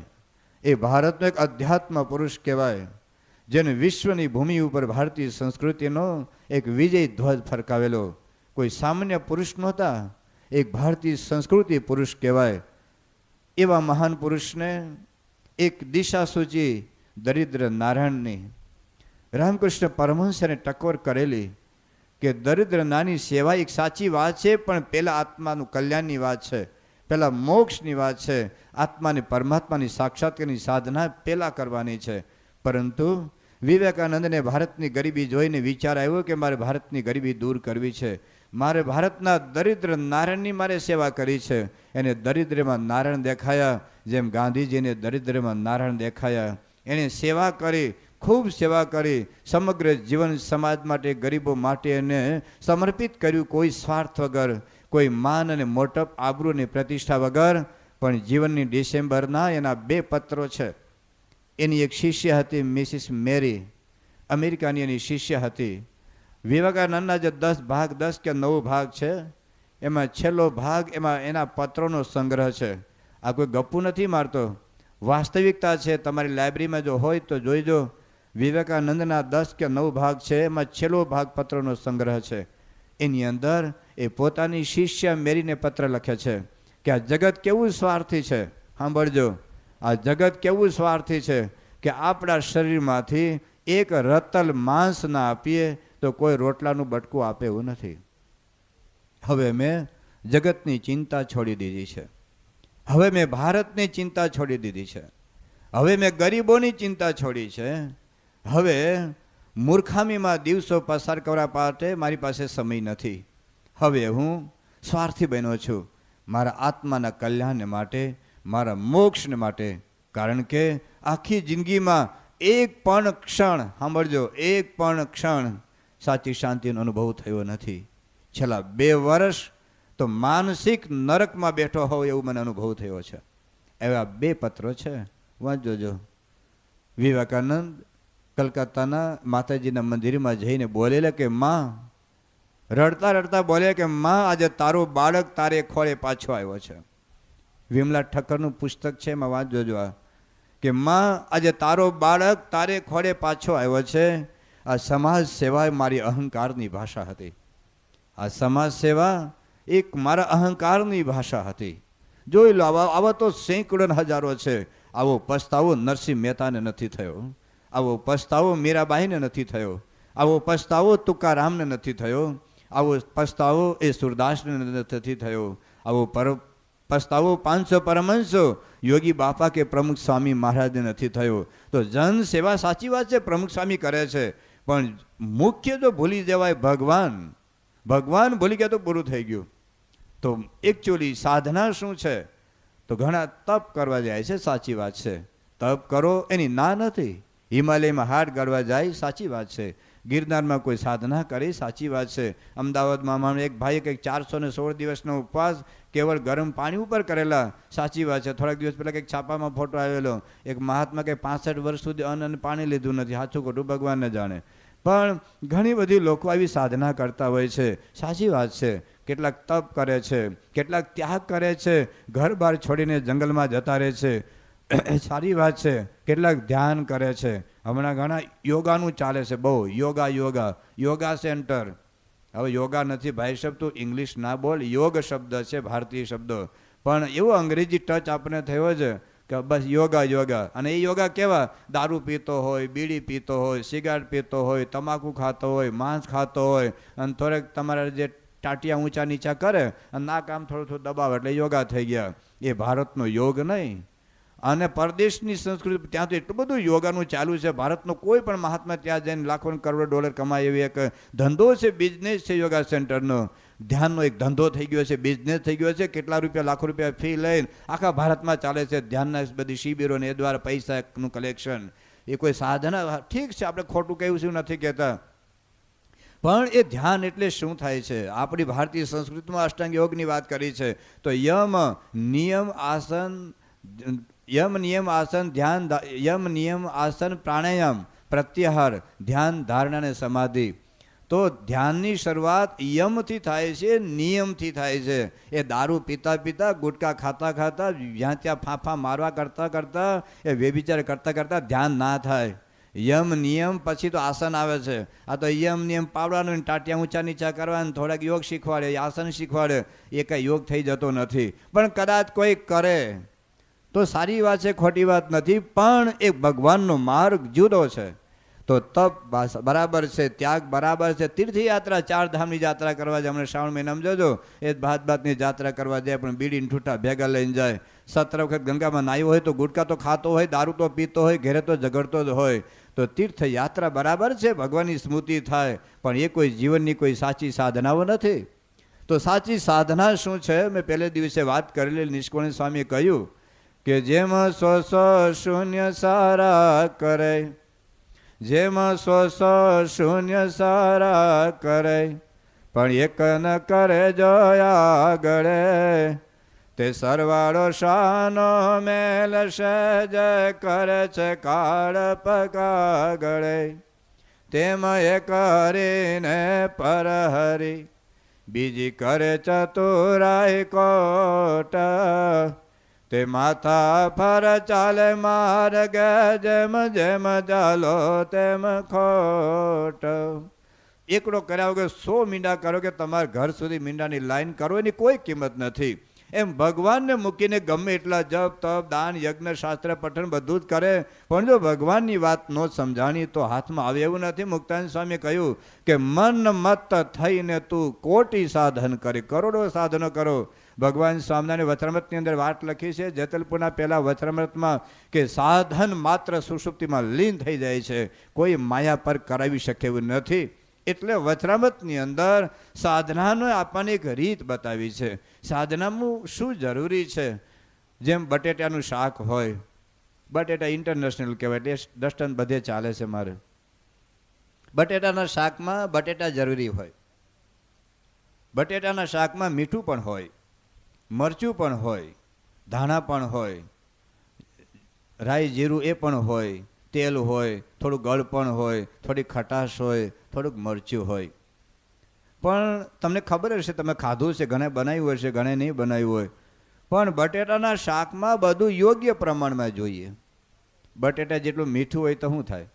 એ ભારતનો એક અધ્યાત્મ પુરુષ કહેવાય, જેને વિશ્વની ભૂમિ ઉપર ભારતીય સંસ્કૃતિનો એક વિજય ધ્વજ ફરકાવેલો. કોઈ સામાન્ય પુરુષ નહોતા, એક ભારતીય સંસ્કૃતિ પુરુષ કહેવાય. એવા મહાન પુરુષને એક દિશા સૂચિ દરિદ્ર નારાયણની રામકૃષ્ણ પરમહંસને ટકોર કરેલી કે દરિદ્ર નાની સેવા એક સાચી વાત છે, પણ પહેલાં આત્માનું કલ્યાણની વાત છે, પહેલાં મોક્ષની વાત છે, આત્માની પરમાત્માની સાક્ષાત્કારની સાધના પહેલાં કરવાની છે. પરંતુ વિવેકાનંદને ભારતની ગરીબી જોઈને વિચાર આવ્યો કે મારે ભારતની ગરીબી દૂર કરવી છે, મારે ભારતના દરિદ્ર નારાયણની મારે સેવા કરી છે. એને દરિદ્રમાં નારાયણ દેખાયા, જેમ ગાંધીજીને દરિદ્રમાં નારાયણ દેખાયા. એણે સેવા કરી, ખૂબ સેવા કરી, સમગ્ર જીવન સમાજ માટે, ગરીબો માટે એને સમર્પિત કર્યું, કોઈ સ્વાર્થ વગર, કોઈ માન અને મોટપ, આબરૂ અને પ્રતિષ્ઠા વગર. પણ જીવનની ડિસેમ્બરના એના 2 પત્રો છે. એની એક શિષ્ય હતી મિસિસ મેરી, અમેરિકાની એની શિષ્ય હતી. વિવેકાનંદના જે 10 ભાગ, 10 કે 9 ભાગ છે, એમાં છેલ્લો ભાગ એમાં એના પત્રોનો સંગ્રહ છે. આ કોઈ ગપ્પુ નથી મારતો, વાસ્તવિકતા છે. તમારી લાઇબ્રેરીમાં જો હોય તો જોઈજો. વિવેકાનંદના 10 કે 9 ભાગ છે, એમાં છેલ્લો ભાગ પત્રોનો સંગ્રહ છે. એની અંદર એ પોતાની શિષ્ય મેરીને પત્ર લખે છે કે આ જગત કેવું સ્વાર્થી છે. સાંભળજો, આ જગત કેવું સ્વાર્થી છે કે આપણા શરીરમાંથી એક રતલ માંસ ના આપીએ તો કોઈ રોટલાનું બટકું આપે એવું નથી. હવે મેં જગતની ચિંતા છોડી દીધી છે, હવે મેં ભારતની ચિંતા છોડી દીધી છે, હવે મેં ગરીબોની ચિંતા છોડી છે, હવે મૂર્ખામીમાં દિવસો પસાર કરવા માટે મારી પાસે સમય નથી. હવે હું સ્વાર્થી બન્યો છું મારા આત્માના કલ્યાણને માટે, મારા મોક્ષને માટે. કારણ કે આખી જિંદગીમાં એક પણ ક્ષણ, સાંભળજો, એક પણ ક્ષણ સાચી શાંતિનો અનુભવ થયો નથી. છેલ્લા 2 વર્ષ તો માનસિક નરકમાં બેઠો હોવ એવું મને અનુભવ થયો છે. એવા 2 પત્રો છે, વાંચજો. વિવેકાનંદ કલકત્તાના માતાજીના મંદિરમાં જઈને બોલેલા કે માં, રડતા રડતા બોલે કે માં, આજે તારો બાળક તારે ખોળે પાછો આવ્યો છે. વિમલા ઠક્કરનું પુસ્તક છે, એમાં વાંચજો આ કે માં, આજે તારો બાળક તારે ખોળે પાછો આવ્યો છે. આ સમાજ સેવા મારી અહંકારની ભાષા હતી. આ સમાજ સેવા એક મારા અહંકારની ભાષા હતી. જોઈ લો, આવા તો સેંકડો હજારો છે. આવો પસ્તાવો નરસિંહ મહેતાને નથી થયો, આવો પસ્તાવો મીરાબાઈને નથી થયો, આવો પસ્તાવો તુકારામને નથી થયો, આવો પસ્તાવો એ સુરદાસને નથી થયો, આવો પસ્તાવો 500 પરમહંસો યોગી બાપા કે પ્રમુખ સ્વામી મહારાજને નથી થયો. તો જન સેવા સાચી વાત છે, પ્રમુખ સ્વામી કરે છે, પણ મુખ્ય જો ભૂલી જવાય ભગવાન, ભગવાન ભૂલી ગયા તો પૂરું થઈ ગયું. તો એકચ્યુઅલી સાધના શું છે? તો ઘણા તપ કરવા જાય છે, સાચી વાત છે, તપ કરો એની ના નથી. હિમાલયમાં હાડ ગાળવા જાય, સાચી વાત છે. ગિરનારમાં કોઈ સાધના કરી, સાચી વાત છે. અમદાવાદમાં એક ભાઈએ કંઈક 416 દિવસનો ઉપવાસ કેવળ ગરમ પાણી ઉપર કરેલા, સાચી વાત છે. થોડાક દિવસ પહેલાં કંઈક છાપામાં ફોટો આવેલો, એક મહાત્મા કંઈક 65 વર્ષ સુધી અન્ન અને પાણી લીધું નથી. સાચું ખોટું ભગવાનને જાણે. પણ ઘણી બધી લોકો આવી સાધના કરતા હોય છે, સાચી વાત છે. કેટલાક તપ કરે છે, કેટલાક ત્યાગ કરે છે, ઘર બહાર છોડીને જંગલમાં જતા રહે છે, સારી વાત છે. કેટલાક ધ્યાન કરે છે. હમણાં ઘણા યોગાનું ચાલે છે, બહુ યોગા સેન્ટર. હવે યોગા નથી ભાઈ સાહેબ, તું ઇંગ્લિશ ના બોલ, યોગ શબ્દ છે, ભારતીય શબ્દ, પણ એવો અંગ્રેજી ટચ આપણે થયો છે કે બસ યોગા. અને એ યોગા કેવા? દારૂ પીતો હોય, બીડી પીતો હોય, સિગારેટ પીતો હોય, તમાકુ ખાતો હોય, માંસ ખાતો હોય, અને થોડેક તમારા જે ટાટિયા ઊંચા નીચા કરે અને નાક આમ થોડું દબાવે એટલે યોગા થઈ ગયા. એ ભારતનો યોગ નહીં. અને પરદેશની સંસ્કૃતિ ત્યાં તો એટલું બધું યોગાનું ચાલુ છે. ભારતનો કોઈ પણ મહાત્મા ત્યાં જઈને લાખો કરોડો ડોલર કમાય એવી એક ધંધો છે, બિઝનેસ છે યોગા સેન્ટરનો. ધ્યાનનો એક ધંધો થઈ ગયો છે, બિઝનેસ થઈ ગયો છે. કેટલા રૂપિયા, લાખો રૂપિયા ફી લઈને આખા ભારતમાં ચાલે છે ધ્યાનના બધી શિબિરોને એ દ્વારા પૈસાનું કલેક્શન. એ કોઈ સાધના ઠીક છે, આપણે ખોટું કહ્યું છે નથી કહેતા, પણ એ ધ્યાન એટલે શું થાય છે? આપણી ભારતીય સંસ્કૃતિમાં અષ્ટાંગ યોગની વાત કરી છે. તો યમ નિયમ આસન ધ્યાન, યમ નિયમ આસન પ્રાણાયામ પ્રત્યાહાર, ધ્યાન ધારણા અને સમાધિ. તો ધ્યાનની શરૂઆત યમથી થાય છે, નિયમથી થાય છે. એ દારૂ પીતા પીતા, ગુટકા ખાતા ખાતા, જ્યાં ત્યાં ફાંફા મારવા કરતાં કરતાં, એ વ્યભિચાર કરતાં કરતાં ધ્યાન ના થાય. યમ નિયમ પછી તો આસન આવે છે. આ તો યમ નિયમ પાડવાનું, ટાટિયા ઊંચા નીચા કરવાનું, થોડાક યોગ શીખવાડે, આસન શીખવાડે, એ કંઈ યોગ થઈ જતો નથી. પણ કદાચ કોઈ કરે તો સારી વાત છે, ખોટી વાત નથી. પણ એ ભગવાનનો માર્ગ જુદો છે. તો તપ બરાબર છે, ત્યાગ બરાબર છે. તીર્થયાત્રા, 4 ધામની યાત્રા કરવા જાય. હમણાં શ્રાવણ મહિનામાં જોજો, એ ભાતની યાત્રા કરવા જાય, પણ બીડીને ઠૂઠા ભેગા લઈને જાય. 17 વખત ગંગામાં નાહ્યો હોય તો ગુટકા તો ખાતો હોય, દારૂ તો પીતો હોય, ઘેરે તો ઝઘડતો જ હોય. તો તીર્થયાત્રા બરાબર છે, ભગવાનની સ્મૃતિ થાય, પણ એ કોઈ જીવનની કોઈ સાચી સાધનાઓ નથી. તો સાચી સાધના શું છે? મેં પહેલે દિવસે વાત કરેલી. નિષ્કોણી સ્વામીએ કહ્યું કે જેમ શૂન્ય સારા કરે, જેમ શૂન્ય સારા કરે, પણ એક ન કરે જોયા ગળે, તે સરવાળો શાનો મેલ સહેજ કરે છે કાળ પગાગળે. તેમ એ કરીને પરહરી, બીજી કરે ચતુરાઈ કોટ, તે માથા ફર ચાલે માર્ગ, જેમ જેમ ચાલો તેમ ખોટ. એકડો કર્યા વગર 100 મીંડા કરો કે તમારા ઘર સુધી મીંડાની લાઈન કરો, એની કોઈ કિંમત નથી. એમ ભગવાનને મૂકીને ગમે એટલા જપ તપ દાન યજ્ઞ શાસ્ત્ર પઠન બધું જ કરે, પણ જો ભગવાનની વાત ન સમજાણી તો હાથમાં આવે એવું નથી. મુક્તાનંદ સ્વામીએ કહ્યું કે મન મત થઈને તું કોટી સાધન કરી, કરોડો સાધનો કરો. ભગવાન સ્વામિનારાયણ વચનામૃતની અંદર વાત લખી છે, જેતલપુરના પહેલા વચનામૃતમાં, કે સાધન માત્ર સુષુપ્તિમાં લીન થઈ જાય છે, કોઈ માયા પર કરાવી શકે એવું નથી. એટલે વચનામૃતની અંદર સાધનાનો આપવાની એક રીત બતાવી છે. સાધનામાં શું જરૂરી છે? જેમ બટેટાનું શાક હોય, બટેટા ઇન્ટરનેશનલ કહેવાય, એટલે દસ્તન બધે ચાલે છે મારે. બટેટાના શાકમાં બટેટા જરૂરી હોય, બટેટાના શાકમાં મીઠું પણ હોય, મરચું પણ હોય, ધાણા પણ હોય, રાઈ જીરું એ પણ હોય, તેલ હોય, થોડું ગળ પણ હોય, થોડી ખટાશ હોય, થોડુંક મરચું હોય. પણ તમને ખબર હશે, તમે ખાધું છે, ઘણે બનાવ્યું હશે, ઘણે નહીં બનાવ્યું હોય, પણ બટેટાના શાકમાં બધું યોગ્ય પ્રમાણમાં જોઈએ. બટેટા જેટલું મીઠું હોય તો શું થાય?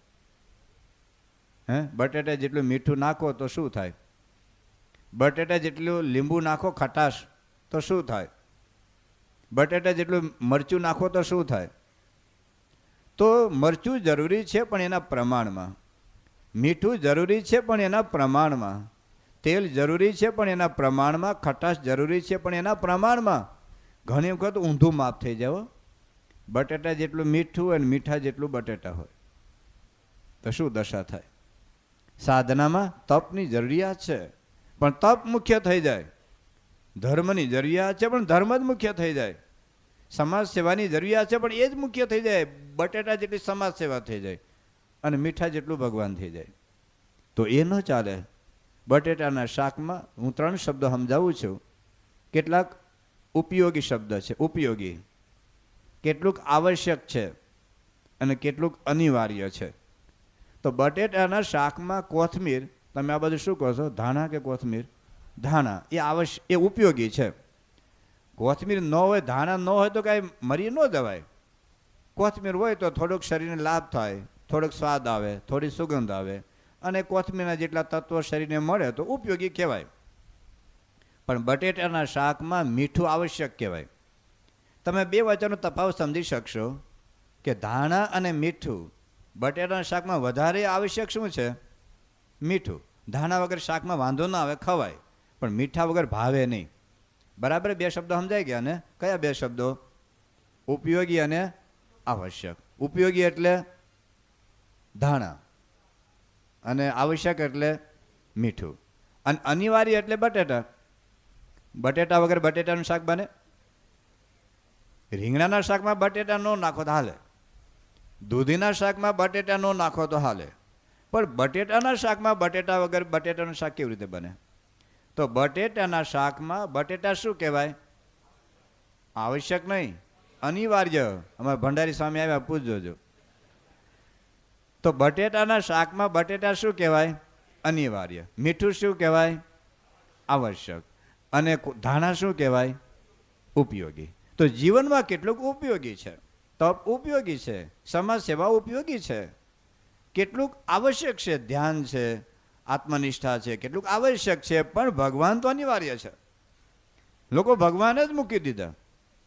બટેટા જેટલું મીઠું નાખો તો શું થાય? બટેટા જેટલું લીંબુ નાખો ખટાશ તો શું થાય? બટેટા જેટલું મરચું નાખો તો શું થાય? તો મરચું જરૂરી છે પણ એના પ્રમાણમાં, મીઠું જરૂરી છે પણ એના પ્રમાણમાં, તેલ જરૂરી છે પણ એના પ્રમાણમાં, ખટાશ જરૂરી છે પણ એના પ્રમાણમાં. ઘણી વખત ઊંધું માપ થઈ જાય. બટેટા જેટલું મીઠું અને મીઠા જેટલું બટેટા હોય તો શું દશા થાય? સાધનામાં તપની જરૂરિયાત છે, પણ તપ મુખ્ય થઈ જાય. ધર્મની જરૂરિયાત છે પણ ધર્મ જ મુખ્ય થઈ જાય. સમાજ સેવાની જરૂરિયાત છે પણ એ જ મુખ્ય થઈ જાય. બટેટા જેટલી સમાજ સેવા થઈ જાય અને મીઠા જેટલું ભગવાન થઈ જાય તો એ ન ચાલે. બટેટાના શાકમાં હું 3 શબ્દ સમજાવું છું. કેટલાક ઉપયોગી શબ્દ છે, ઉપયોગી, કેટલુંક આવશ્યક છે અને કેટલુંક અનિવાર્ય છે. તો બટેટાના શાકમાં કોથમીર, તમે આ બધું શું કહો છો, ધાણા કે કોથમીર? ધાણા એ એ ઉપયોગી છે. કોથમીર ન હોય, ધાણા ન હોય તો કાંઈ મરી ન જવાય. કોથમીર હોય તો થોડોક શરીરને લાભ થાય, થોડોક સ્વાદ આવે, થોડી સુગંધ આવે, અને કોથમીરના જેટલા તત્વો શરીરને મળે તો ઉપયોગી કહેવાય. પણ બટેટાના શાકમાં મીઠું આવશ્યક કહેવાય. તમે 2 વચ્ચેનો તફાવત સમજી શકશો કે ધાણા અને મીઠું. બટેટાના શાકમાં વધારે આવશ્યક શું છે? મીઠું. ધાણા વગર શાકમાં વાંધો ના આવે, ખવાય, પણ મીઠા વગર ભાવે નહીં. બરાબર? 2 શબ્દો સમજાઈ ગયા ને? કયા 2 શબ્દો? ઉપયોગી અને આવશ્યક. ઉપયોગી એટલે ધાણા અને આવશ્યક એટલે મીઠું, અને અનિવાર્ય એટલે બટેટા. બટેટા વગર બટેટાનું શાક બને? રીંગણાના શાકમાં બટેટા ન નાખો તો હાલે, દૂધીના શાકમાં બટેટા ન નાખો તો હાલે, પણ બટેટાના શાકમાં બટેટા વગર બટેટાનું શાક કેવી રીતે બને? તો બટેટાના શાકમાં બટેટા શું કહેવાય? આવશ્યક નહીં, અનિવાર્ય. અમારા ભંડારી સ્વામી આવ્યા, પૂછજો. તો બટેટાના શાકમાં બટેટા શું કહેવાય? અનિવાર્ય. મીઠું શું કહેવાય? આવશ્યક. અને ધાણા શું કહેવાય? ઉપયોગી. તો જીવનમાં કેટલુંક ઉપયોગી છે. તપ ઉપયોગી છે, સમાજ સેવા ઉપયોગી છે, કેટલુંક આવશ્યક છે, ધ્યાન છે, આત્મનિષ્ઠા છે, કેટલુંક આવશ્યક છે, પણ ભગવાન તો અનિવાર્ય છે. લોકો ભગવાન જ મૂકી દીધા,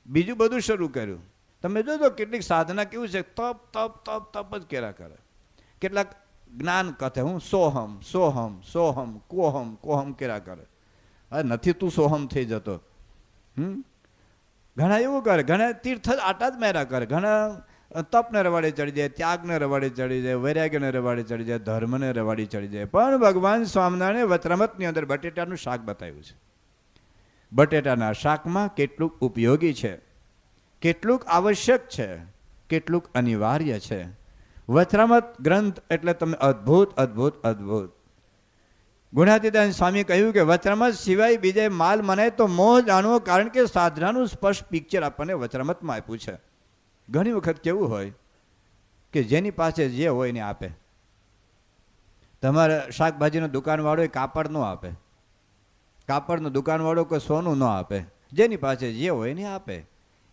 બીજું બધું શરૂ કર્યું. તમે જોજો કેટલીક સાધના કેવું છે, તપ તપ તપ તપ જ કર્યા કરે. કેટલાક જ્ઞાન કથે હું સોહમ સોહમ સોહમ કોહમ કોહમ કર્યા કરે. અરે નથી તું સોહમ થઈ જતો. ઘણા એવું કરે, ઘણા તીર્થ આટા જ મેરા કરે, ઘણા તપને રવાડે ચડી જાય, ત્યાગને રવાડે ચડી જાય, વૈરાગ્યને રવાડે ચડી જાય, ધર્મને રવાડે ચડી જાય. પણ ભગવાન સ્વામિનારાયણે વચરામૃતની અંદર બટેટાનું શાક બતાવ્યું છે. બટેટાના શાકમાં કેટલુંક ઉપયોગી છે, કેટલુંક આવશ્યક છે, કેટલુંક અનિવાર્ય છે. વચરામૃત ગ્રંથ એટલે તમે અદ્ભુત અદ્ભુત અદ્ભુત. ગુણાતીતાનંદ સ્વામી કહ્યું કે વચરામૃત સિવાય બીજે માલ મનાય તો મોહ જાણવો, કારણ કે સાધનાનું સ્પષ્ટ પિક્ચર આપણને વચરામૃતમાં આપ્યું છે. ઘણી વખત કેવું હોય કે જેની પાસે જે હોય એને આપે. તમારે શાકભાજીનો દુકાનવાળો એ કાપડ ન આપે, કાપડનો દુકાનવાળો કોઈ સોનું ન આપે, જેની પાસે જે હોય એને આપે.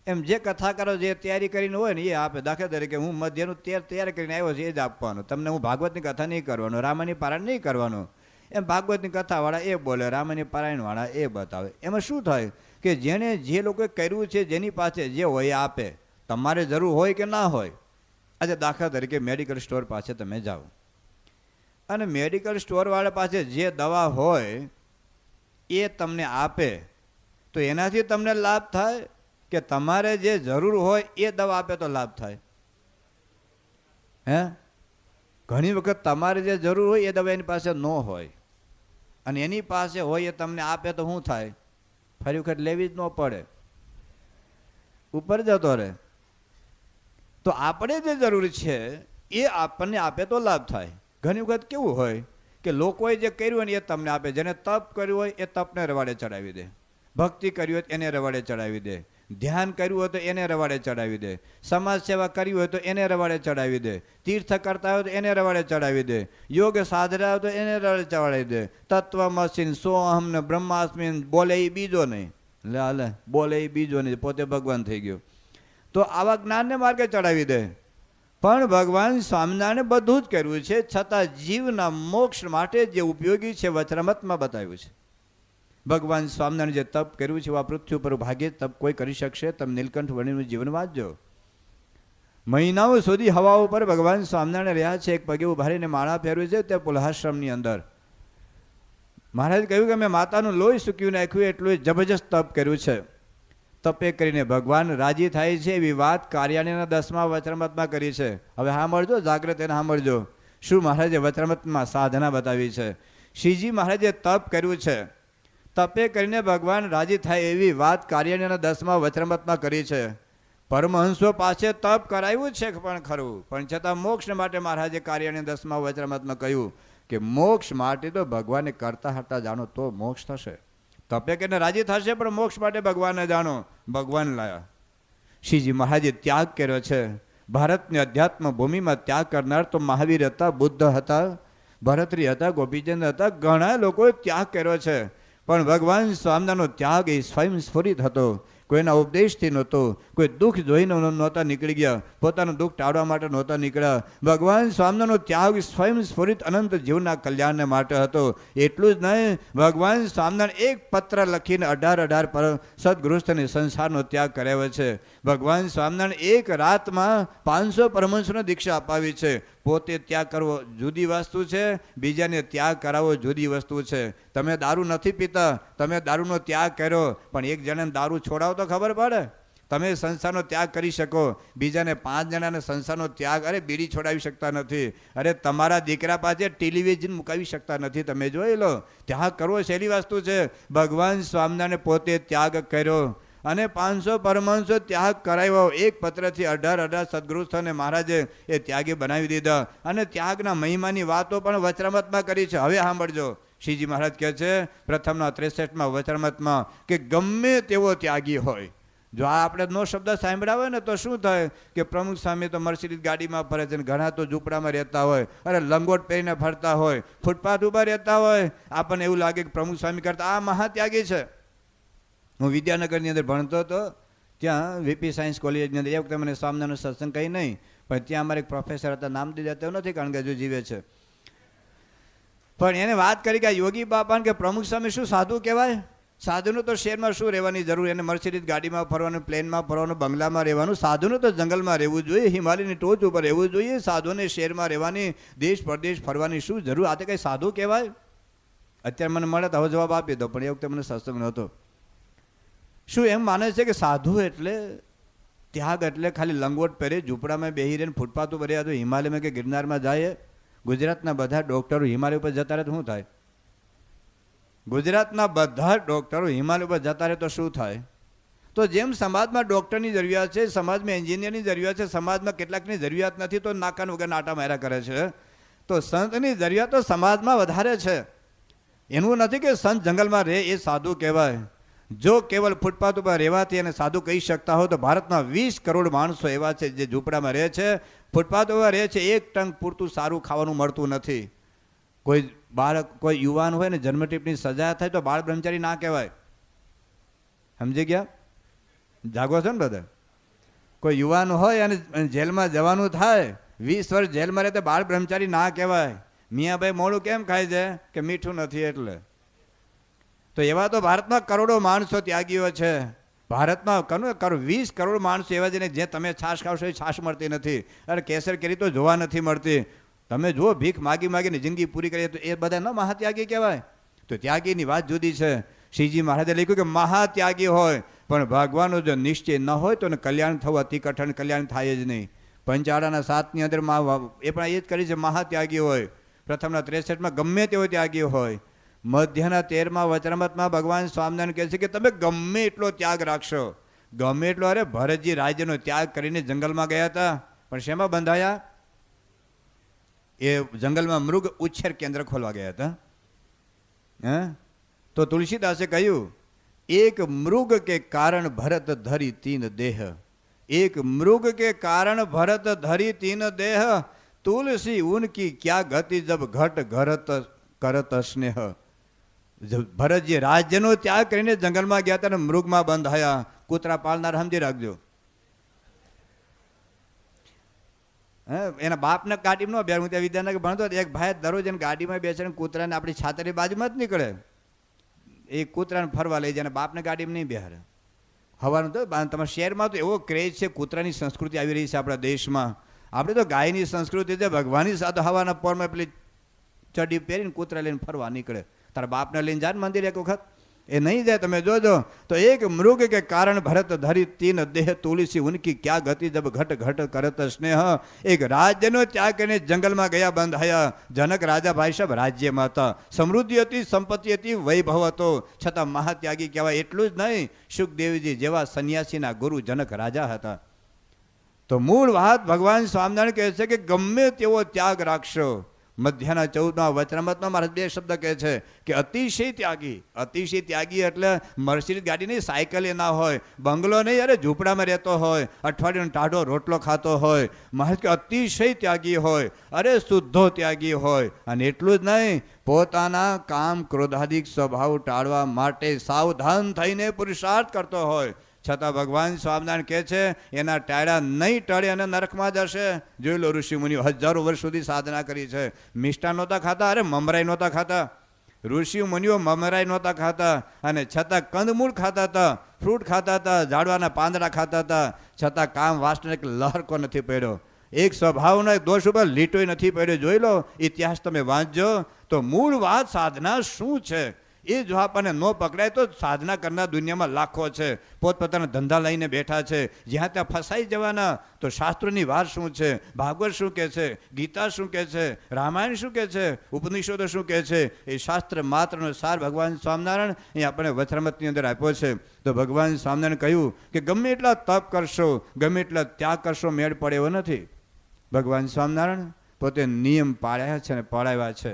એમ જે કથાકારો જે તૈયારી કરીને હોય ને એ આપે. દાખલા તરીકે હું મધ્યનું તેલ તૈયાર કરીને આવ્યો છું, એ જ આપવાનું. તમને હું ભાગવતની કથા નહીં કરવાનું, રામાયણની પારાયણ નહીં કરવાનું. એમ ભાગવતની કથાવાળા એ બોલે, રામાયણની પારાયણવાળા એ બતાવે. એમાં શું થાય કે જેણે જે લોકોએ કર્યું છે, જેની પાસે જે હોય એ આપે. તમારે જરૂર હોય કે ના હોય. આજે દાખલા તરીકે મેડિકલ સ્ટોર પાસે તમે જાઓ અને મેડિકલ સ્ટોરવાળા પાસે જે દવા હોય એ તમને આપે, તો એનાથી તમને લાભ થાય કે તમારે જે જરૂર હોય એ દવા આપે તો લાભ થાય? હે? ઘણી વખત તમારે જે જરૂર હોય એ દવા એની પાસે ન હોય અને એની પાસે હોય એ તમને આપે તો શું થાય? ફરી વખત લેવી જ ન પડે, ઉપર જતો રહે. તો આપણે જે જરૂર છે એ આપણને આપે તો લાભ થાય. ઘણી વખત કેવું હોય કે લોકોએ જે કર્યું હોય ને એ તમને આપે. જેને તપ કર્યું હોય એ તપને રવાડે ચડાવી દે, ભક્તિ કરી હોય એને રવાડે ચડાવી દે, ધ્યાન કર્યું હોય તો એને રવાડે ચડાવી દે, સમાજ સેવા કરી હોય તો એને રવાડે ચડાવી દે, તીર્થ કરતા હોય તો એને રવાડે ચડાવી દે, યોગ સાધના હોય તો એને રવાડે ચડાવી દે. તત્વમસી સોહમ ને બ્રહ્માસ્મિ બોલે એ બીજો નહીં, લે બોલે એ બીજો નહીં, પોતે ભગવાન થઈ ગયો. તો આવા જ્ઞાનને માર્ગે ચડાવી દે. પણ ભગવાન સ્વામિનારાયણે બધું જ કર્યું છે, છતાં જીવના મોક્ષ માટે જે ઉપયોગી છે વચરામૃતમાં બતાવ્યું છે. ભગવાન સ્વામિનારાયણે જે તપ કર્યું છે આ પૃથ્વી ઉપર ભાગ્યે તપ કોઈ કરી શકશે. તમે નીલકંઠ વર્ણિનું જીવન વાંચજો. મહિનાઓ સુધી હવા ઉપર ભગવાન સ્વામિનારાયણ રહ્યા છે. એક પગે ઉભારીને માળા ફેરવે છે તે પુલહાશ્રમની અંદર. મહારાજ કહ્યું કે મેં માતાનું લોહી સૂક્યું નાખ્યું, એટલું જબરજસ્ત તપ કર્યું છે. તપે કરીને ભગવાન રાજી થાય છે એવી વાત કાર્યાણીના 10મા વચરામૃતમાં કરી છે. હવે સાંભળજો, જાગ્રત એને સાંભળજો શું મહારાજે વચરામૃતમાં સાધના બતાવી છે. શ્રીજી મહારાજે તપ કર્યું છે, તપે કરીને ભગવાન રાજી થાય એવી વાત કાર્યાણીના 10મા વચરામૃતમાં કરી છે. પરમહંસો પાસે તપ કરાવ્યું છે પણ ખરું, પણ છતાં મોક્ષ માટે મહારાજે કાર્યાણી 10મા વચરામૃતમાં કહ્યું કે મોક્ષ માટે તો ભગવાને કરતા હતા જાણો તો મોક્ષ થશે. તપે કરીને રાજી થશે પણ મોક્ષ માટે ભગવાનને જાણો. ભગવાન લાયા. શ્રીજી મહારાજે ત્યાગ કર્યો છે. ભારતની અધ્યાત્મ ભૂમિમાં ત્યાગ કરનાર તો મહાવીર હતા, બુદ્ધ હતા, ભરતરી હતા, ગોપીચંદ હતા, ઘણા લોકોએ ત્યાગ કર્યો છે. પણ ભગવાન સ્વામિનારાયણનો ત્યાગ એ સ્વયં સ્ફુરિત હતો, કોઈના ઉપદેશથી નહોતો, કોઈ દુઃખ જોઈને નહોતા નીકળી ગયા, પોતાનું દુઃખ ટાળવા માટે નહોતા નીકળ્યા. ભગવાન સ્વામિનારાયણનો ત્યાગ સ્વયં સ્ફુરિત અનંત જીવના કલ્યાણને માટે હતો. એટલું જ નહીં, ભગવાન સ્વામિનારાયણ એક પત્ર લખીને 18 પર સદગૃહસ્થને સંસારનો ત્યાગ કરાવ્યો છે. ભગવાન સ્વામિનારાયણ એક રાતમાં 500 પરમહંસોને દીક્ષા અપાવી છે. પોતે ત્યાગ કરવો જુદી વસ્તુ છે, બીજાને ત્યાગ કરાવવો જુદી વસ્તુ છે. તમે દારૂ નથી પીતા, તમે દારૂનો ત્યાગ કર્યો, પણ એક જણાને દારૂ છોડાવો તો ખબર પડે. તમે સંસારનો ત્યાગ કરી શકો, બીજાને 5 જણાને સંસારનો ત્યાગ, અરે બીડી છોડાવી શકતા નથી, અરે તમારા દીકરા પાસે ટેલિવિઝન મુકાવી શકતા નથી. તમે જોઈ લો, ત્યાગ કરવો સહેલી વસ્તુ છે. ભગવાન સ્વામિનારાયણે પોતે ત્યાગ કર્યો અને 500 પરમહંસો ત્યાગ કરાવ્યો. એક પત્રથી 18 સદગુરુસ્થોને મહારાજે એ ત્યાગી બનાવી દીધા. અને ત્યાગના મહિમાની વાતો પણ વચરામતમાં કરી છે. હવે સાંભળજો, શ્રીજી મહારાજ કહે છે પ્રથમના 63માં વચરામતમાં કે ગમે તેવો ત્યાગી હોય, જો આ આપણે નો શબ્દ સાંભળ્યા હોય ને તો શું થાય કે પ્રમુખ સ્વામી તો મર્સિડીઝ ગાડીમાં ફરે છે, ઘણા તો ઝૂંપડામાં રહેતા હોય, અરે લંગોટ પહેરીને ફરતા હોય, ફૂટપાથ ઉપર રહેતા હોય. આપણને એવું લાગે કે પ્રમુખ સ્વામી કરતા આ મહાત્યાગી છે. હું વિદ્યાનગરની અંદર ભણતો હતો, ત્યાં વીપી સાયન્સ કોલેજની અંદર. એ વખતે મને સ્વામિનારાયણનો સત્સંગ કંઈ નહીં, પણ ત્યાં અમારે એક પ્રોફેસર હતા, નામ દીધા તેવું નથી કારણ કે હજુ જીવે છે, પણ એને વાત કરી કે યોગી બાપાને કે પ્રમુખ સ્વામી શું સાધુ કહેવાય? સાધુનું તો શહેરમાં શું રહેવાની જરૂર, એને મર્સિડીઝ ગાડીમાં ફરવાનું, પ્લેનમાં ફરવાનું, બંગલામાં રહેવાનું. સાધુનું તો જંગલમાં રહેવું જોઈએ, હિમાલયની ટોચ ઉપર રહેવું જોઈએ. સાધુને શહેરમાં રહેવાની, દેશ પરદેશ ફરવાની શું જરૂર? આ તો કંઈ સાધુ કહેવાય? અત્યારે મને મળે તો હવે જવાબ આપી દો, પણ એ વખતે મને સત્સંગ નહોતો. શું એમ માને છે કે સાધુ એટલે ત્યાગ એટલે ખાલી લંગોટ પહેરે, ઝૂંપડામાં બેહી રહીને ફૂટપાથ ઉપર રહ્યા તો હિમાલયમાં કે ગિરનારમાં જાય? ગુજરાતના બધા ડૉક્ટરો હિમાલય ઉપર જતા રહે તો શું થાય? ગુજરાતના બધા ડૉક્ટરો હિમાલય ઉપર જતા રહે તો શું થાય? તો જેમ સમાજમાં ડૉક્ટરની જરૂરિયાત છે, સમાજમાં એન્જિનિયરની જરૂરિયાત છે, સમાજમાં કેટલાકની જરૂરિયાત નથી તો નાકાન વગર નાટા માર્યા કરે છે, તો સંતની જરૂરિયાત તો સમાજમાં વધારે છે. એનું નથી કે સંત જંગલમાં રહે એ સાધુ કહેવાય. જો કેવલ ફૂટપાથ ઉપર રહેવાથી અને સાધુ કહી શકતા હોય તો ભારતમાં 20 કરોડ માણસો એવા છે જે ઝૂંપડામાં રહે છે, ફૂટપાથ ઉપર રહે છે. એક ટંક પૂરતું સારું ખાવાનું મળતું નથી. કોઈ બાળક, કોઈ યુવાન હોય ને જન્મટીપની સજા થાય તો બાળ બ્રહ્મચારી ના કહેવાય. સમજી ગયા? જાગો છો ને બધા? કોઈ યુવાન હોય અને જેલમાં જવાનું થાય, 20 વર્ષ જેલમાં રહે તો બાળ બ્રહ્મચારી ના કહેવાય. મિયાભાઈ મોડું કેમ ખાય છે? કે મીઠું નથી એટલે. તો એવા તો ભારતમાં કરોડો માણસો ત્યાગીઓ છે. ભારતમાં 20 કરોડ માણસો એવા છે ને જે તમે છાશ ખાવશો એ છાશ મળતી નથી, અરે કેસર કેરી તો જોવા નથી મળતી. તમે જુઓ, ભીખ માગી માગીને જિંદગી પૂરી કરીએ તો એ બધા ન મહાત્યાગી કહેવાય? તો ત્યાગીની વાત જુદી છે. શ્રીજી મહારાજે લખ્યું કે મહાત્યાગી હોય પણ ભગવાનનો જો નિશ્ચય ન હોય તો કલ્યાણ થવું અતિ કઠણ, કલ્યાણ થાય જ નહીં. પંચાળાના 7ની અંદર એ પણ એ જ કરી છે, મહાત્યાગી હોય. પ્રથમના 63માં ગમે તેવો ત્યાગી હોય. મધ્યના 13માં વચરામૃતમાં ભગવાન સ્વામિનારાયણ કહે છે કે તમે ગમે એટલો ત્યાગ રાખશો, ગમે એટલો. અરે ભરતજી રાજ્યનો ત્યાગ કરીને જંગલમાં ગયા હતા, પણ શેમાં બંધાયા? એ જંગલમાં મૃગ ઉછેર કેન્દ્ર ખોલવા ગયા હતા. તો તુલસીદાસે કહ્યું, એક મૃગ કે કારણ ભરત ધરી તીન દેહ, એક મૃગ કે કારણ ભરત ધરી તીન દેહ, તુલસી ઉનકી ક્યા ગતિ જબ ઘટ ઘરત કરત સ્નેહ. ભરતજી રાજ્યનો ત્યાગ કરીને જંગલમાં ગયા હતા અને મૃગમાં બંધાયા. કૂતરા પાળનાર સમજી રાખજો. એના બાપને ગાડીમાં ન બેર. હું ત્યાં વિદ્યાનગર ભણતો, એક ભાઈ દરરોજ એને ગાડીમાં બેસીને કૂતરાને આપણી છાતરી બાજુમાં જ નીકળે, એ કૂતરાને ફરવા લઈ જાય, બાપને ગાડીમાં નહીં બેહારે. હવાનું તો તમારા શહેરમાં તો એવો ક્રેઝ છે, કૂતરાની સંસ્કૃતિ આવી રહી છે આપણા દેશમાં. આપણે તો ગાયની સંસ્કૃતિ છે. ભગવાનની સાથે હવાના પોરમાં પેલી ચડી પહેરીને કૂતરા લઈને ફરવા નીકળે. તારા બાપને લઈને જાય મંદિર એક વખત, એ નહીં જાય. તમે જોજો તો એક મૃગ કે કારણ ભરત ધરી તીન દેહ, તુલસી ઉનકી ક્યાં ગતિ જબ ઘટ ઘટ કરત સ્નેહ. એક રાજ્યનો ત્યાગ કરીને જંગલમાં ગયા, બંધાયા. જનક રાજા ભાઈ સાહેબ રાજ્યમાં હતા, સમૃદ્ધિ હતી, સંપત્તિ હતી, વૈભવ હતો, છતાં મહાત્યાગી કહેવાય. એટલું જ નહીં, સુખદેવજી જેવા સંન્યાસીના ગુરુ જનક રાજા હતા. તો મૂળ વાત ભગવાન સ્વામિનારાયણ કહે છે કે ગમે તેવો ત્યાગ રાખશો. મધ્યના 14માં વચરામૃતમાં મારા 2 શબ્દ કહે છે કે અતિશય ત્યાગી. અતિશય ત્યાગી એટલે મર્સિડીઝ ગાડી નહીં, સાયકલ ના હોય, બંગલો નહીં, અરે ઝૂંપડામાં રહેતો હોય, અઠવાડિયાનો ટાઢો રોટલો ખાતો હોય. મહારાજ કે અતિશય ત્યાગી હોય, અરે શુદ્ધો ત્યાગી હોય. અને એટલું જ નહીં, પોતાના કામ ક્રોધાદિક સ્વભાવ ટાળવા માટે સાવધાન થઈને પુરુષાર્થ કરતો હોય. છતાં ભગવાન સ્વામિનારાયણ કહે છે એના ટાળ્યા નહીં ટળે અને નરકમાં જશે. જોઈ લો, ઋષિ મુનિઓ હજારો વર્ષ સુધી સાધના કરી છે, મિષ્ટાન નહોતા ખાતા, અરે મમરાઈ નહોતા ખાતા. ઋષિ મુનિઓ મમરાઈ નહોતા ખાતા અને છતાં કંદમૂળ ખાતા હતા, ફ્રૂટ ખાતા હતા, ઝાડવાના પાંદડા ખાતા હતા. છતાં કામ વાસના એક લહરકો નથી પડ્યો, એક સ્વભાવનો એક દોષ ઉપર લીટોય નથી પડ્યો. જોઈ લો, ઇતિહાસ તમે વાંચજો તો મૂળ વાત સાધના શું છે એ જો આપણને ન પકડાય તો સાધના કરનાર દુનિયામાં લાખો છે, પોતપોતાના ધંધા લઈને બેઠા છે, જ્યાં ત્યાં ફસાઈ જવાના. તો શાસ્ત્રોની વાત શું છે, ભાગવત શું કહે છે, ગીતા શું કહે છે, રામાયણ શું કહે છે, ઉપનિષદો શું કહે છે, એ શાસ્ત્ર માત્રનો સાર ભગવાન સ્વામિનારાયણ એ આપણે વચરામૃતની અંદર આપ્યો છે. તો ભગવાન સ્વામિનારાયણ કહ્યું કે ગમે એટલા તપ કરશો, ગમે એટલા ત્યાગ કરશો, મેળ પડે એવો નથી. ભગવાન સ્વામિનારાયણ પોતે નિયમ પાળ્યા છે અને પાળાવ્યા છે.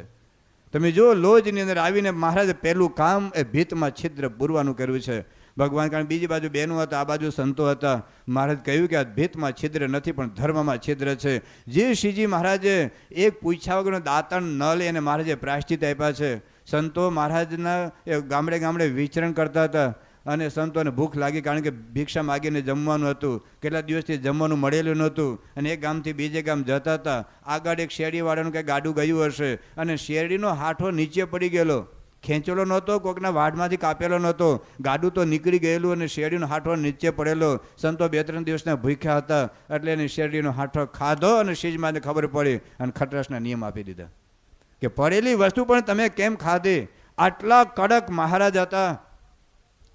તમે જો લોજની અંદર આવીને મહારાજે પહેલું કામ એ ભીતમાં છિદ્ર પૂરવાનું કર્યું છે. ભગવાન, કારણ બીજી બાજુ બહેનો હતા, આ બાજુ સંતો હતા. મહારાજ કહ્યું કે આ ભીતમાં છિદ્ર નથી પણ ધર્મમાં છિદ્ર છે. જે શ્રીજી મહારાજે એક પૂછ્યા વગરનો દાંતણ ન લે અને મહારાજે પ્રાયશ્ચિત આપ્યા છે. સંતો મહારાજના એ ગામડે ગામડે વિચરણ કરતા હતા અને સંતોને ભૂખ લાગી, કારણ કે ભિક્ષા માગીને જમવાનું હતું, કેટલા દિવસથી જમવાનું મળેલું નહોતું અને એક ગામથી બીજે ગામ જતા હતા. આગળ એક શેરડીવાળાનું કંઈ ગાડું ગયું હશે અને શેરડીનો હાથો નીચે પડી ગયેલો, ખેંચેલો નહોતો, કોકના વાડમાંથી કાપેલો નહોતો, ગાડું તો નીકળી ગયેલું અને શેરડીનો હાથો નીચે પડેલો. સંતો 2-3 દિવસના ભૂખ્યા હતા એટલે એને શેરડીનો હાથો ખાધો અને શીજમાને ખબર પડી અને ખટરસના નિયમ આપી દીધા કે પડેલી વસ્તુ પણ તમે કેમ ખાધી. આટલા કડક મહારાજ હતા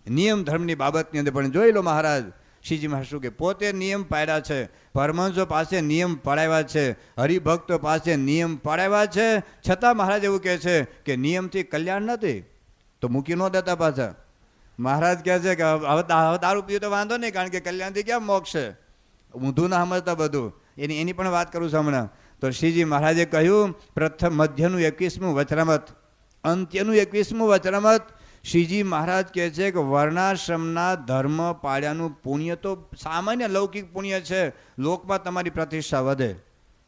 નિયમ ધર્મની બાબતની અંદર. પણ જોઈ લો મહારાજ શ્રીજી મહારાજ શું કે પોતે નિયમ પાડ્યા છે, પરમહંસો પાસે નિયમ પડાવ્યા છે, હરિભક્તો પાસે નિયમ પડાવ્યા છે. છતાં મહારાજ એવું કહે છે કે નિયમથી કલ્યાણ નથી તો મૂકી ન દેતા પાછા. મહારાજ કહે છે કે હવે દારૂ પીવું તો વાંધો નહીં, કારણ કે કલ્યાણથી ક્યાં મોક્ષ છે. ઊંધું ના સમજતા બધું. એની પણ વાત કરું છું હમણાં. તો શ્રીજી મહારાજે કહ્યું પ્રથમ મધ્યનું 21મું વચરામૃત, અંત્યનું 21મું વચરામૃત. શ્રીજી મહારાજ કહે છે કે વર્ણાશ્રમના ધર્મ પાળ્યાનું પુણ્ય તો સામાન્ય લૌકિક પુણ્ય છે, લોકમાં તમારી પ્રતિષ્ઠા વધે.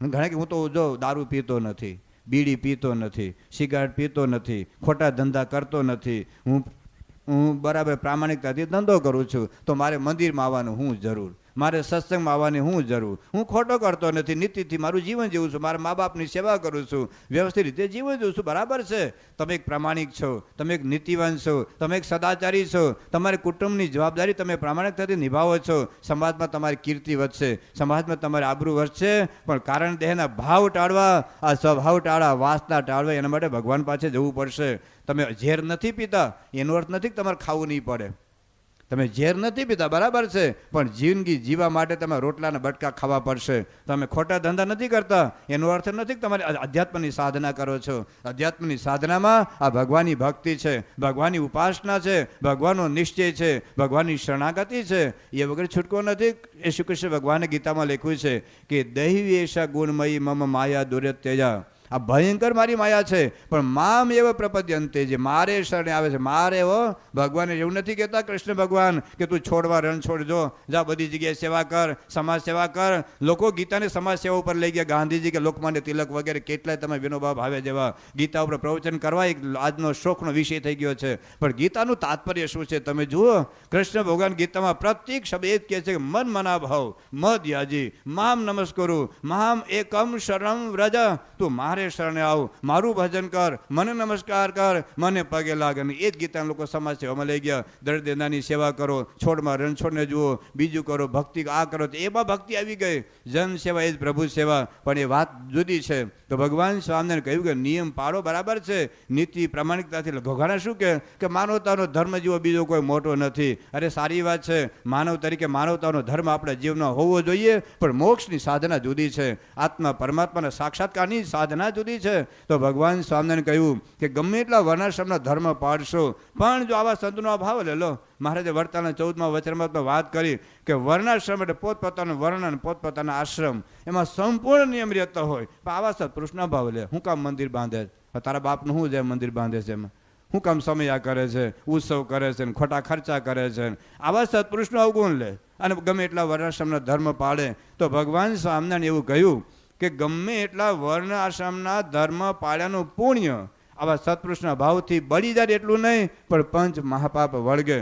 ઘણા કે હું તો જો દારૂ પીતો નથી, બીડી પીતો નથી, સિગારેટ પીતો નથી, ખોટા ધંધા કરતો નથી, હું બરાબર પ્રામાણિકતાથી ધંધો કરું છું, તો મારે મંદિરમાં આવવાનું હું જરૂર, મારે સત્સંગમાં આવવાની હું જરૂર, હું ખોટો કરતો નથી, નીતિથી મારું જીવન જીવું છું, મારા મા બાપની સેવા કરું છું, વ્યવસ્થિત રીતે જીવન જીવું છું. બરાબર છે, તમે એક પ્રામાણિક છો, તમે એક નીતિવાન છો, તમે એક સદાચારી છો, તમારી કુટુંબની જવાબદારી તમે પ્રામાણિકતાથી નિભાવો છો. સમાજમાં તમારી કીર્તિ વધશે, સમાજમાં તમારી આબરૂ વધશે. પણ કારણ દેહના ભાવ ટાળવા, આ સ્વભાવ ટાળવા, વાસના ટાળવા, એના માટે ભગવાન પાસે જવું પડશે. તમે ઝેર નથી પીતા એનો અર્થ નથી કે તમારે ખાવું નહીં પડે. તમે ઝેર નથી પીતા બરાબર છે, પણ જિંદગી જીવવા માટે તમે રોટલાના બટકા ખાવા પડશે. તમે ખોટા ધંધા નથી કરતા એનો અર્થ નથી કે તમારે અધ્યાત્મની સાધના કરો છો. અધ્યાત્મની સાધનામાં આ ભગવાનની ભક્તિ છે, ભગવાનની ઉપાસના છે, ભગવાનનો નિશ્ચય છે, ભગવાનની શરણાગતિ છે. એ વગર છૂટકો નથી. એ શ્રી કૃષ્ણ ભગવાને ગીતામાં લખ્યું છે કે દૈવી એશા ગુણમયી મમ માયા દુર્યત્યજા. આ ભયંકર મારી માયા છે, પણ મામ એવ પ્રપદ્યંતે, જે મારે શરણે આવે છે. મારે એવો ભગવાન એવું નથી કહેતા કૃષ્ણ ભગવાન કે તું છોડવા રણ છોડજો, જા બધી જગ્યાએ સેવા કર, સમાજ સેવા કર. લોકો ગીતાને સમાજ સેવા ઉપર લઈ ગયા. ગાંધીજી કે લોકમાન્ય તિલક વગેરે કેટલાય તમે વિનોબા ભાવે જેવા ગીતા ઉપર પ્રવચન કરવા એક આજનો શોખનો વિષય થઈ ગયો છે. પણ ગીતાનું તાત્પર્ય શું છે તમે જુઓ. કૃષ્ણ ભગવાન ગીતામાં પ્રત્યેક શબ્દ એ જ કહે છે કે મન મના ભાવ મદ યાજી મામ નમસ્કરું મામ એકમ શરણમ વ્રજ. તું મારે શરણે આવ, મારું ભજન કર, મને નમસ્કાર કર, મને પગે લાગ. અને એ જ ગીતા લોકો સમાજ સેવામાં લઈ ગયા. દર્દીનાની સેવા કરો, છોડમાં રણછોડને જુઓ, બીજું કરો, ભક્તિ આ કરો. એમાં ભક્તિ આવી ગઈ. જન સેવા એ જ પ્રભુ સેવા. પણ એ વાત જુદી છે. તો ભગવાન સ્વામિનારાયણ કહ્યું કે નિયમ પાળો બરાબર છે, નીતિ પ્રામાણિકતાથી. ઘણા શું કે માનવતાનો ધર્મ જેવો બીજો કોઈ મોટો નથી. અરે સારી વાત છે, માનવ તરીકે માનવતાનો ધર્મ આપણા જીવનમાં હોવો જોઈએ, પણ મોક્ષની સાધના જુદી છે, આત્મા પરમાત્માના સાક્ષાત્કારની સાધના જુદી છે. તો ભગવાન સ્વામિનારાયણ કહ્યું કે ગમે એટલા વર્ણાશ્રમના ધર્મ પાળશો, પણ જો આવા સંતનો ભાવ લે લો. મહારાજે વડતાલના 14મા વચરામૃતમાં વાત કરી કે વર્ણાશ્રમ એટલે પોતપોતાનું વર્ણ અને પોતપોતાના આશ્રમ, એમાં સંપૂર્ણ નિયમ રહેતો હોય. પણ આવા સત્પુરુષના ભાવ લે. હું કામ મંદિર બાંધે છે, તારા બાપનું શું છે મંદિર બાંધે છે, એમાં હું કામ સમયા કરે છે, ઉત્સવ કરે છે, ખોટા ખર્ચા કરે છે. આવા સત્પુરુષનો અવગુણ લે અને ગમે એટલા વર્ણાશ્રમના ધર્મ પાળે. તો ભગવાન સ્વામિનારાયણ એવું કહ્યું કે ગમે એટલા વર્ણ આશ્રમના ધર્મ પાળ્યાનું પુણ્ય આવા સત્પુરુષના ભાવથી બળી જાય એટલું નહીં, પણ પંચ મહાપાપ વળગે.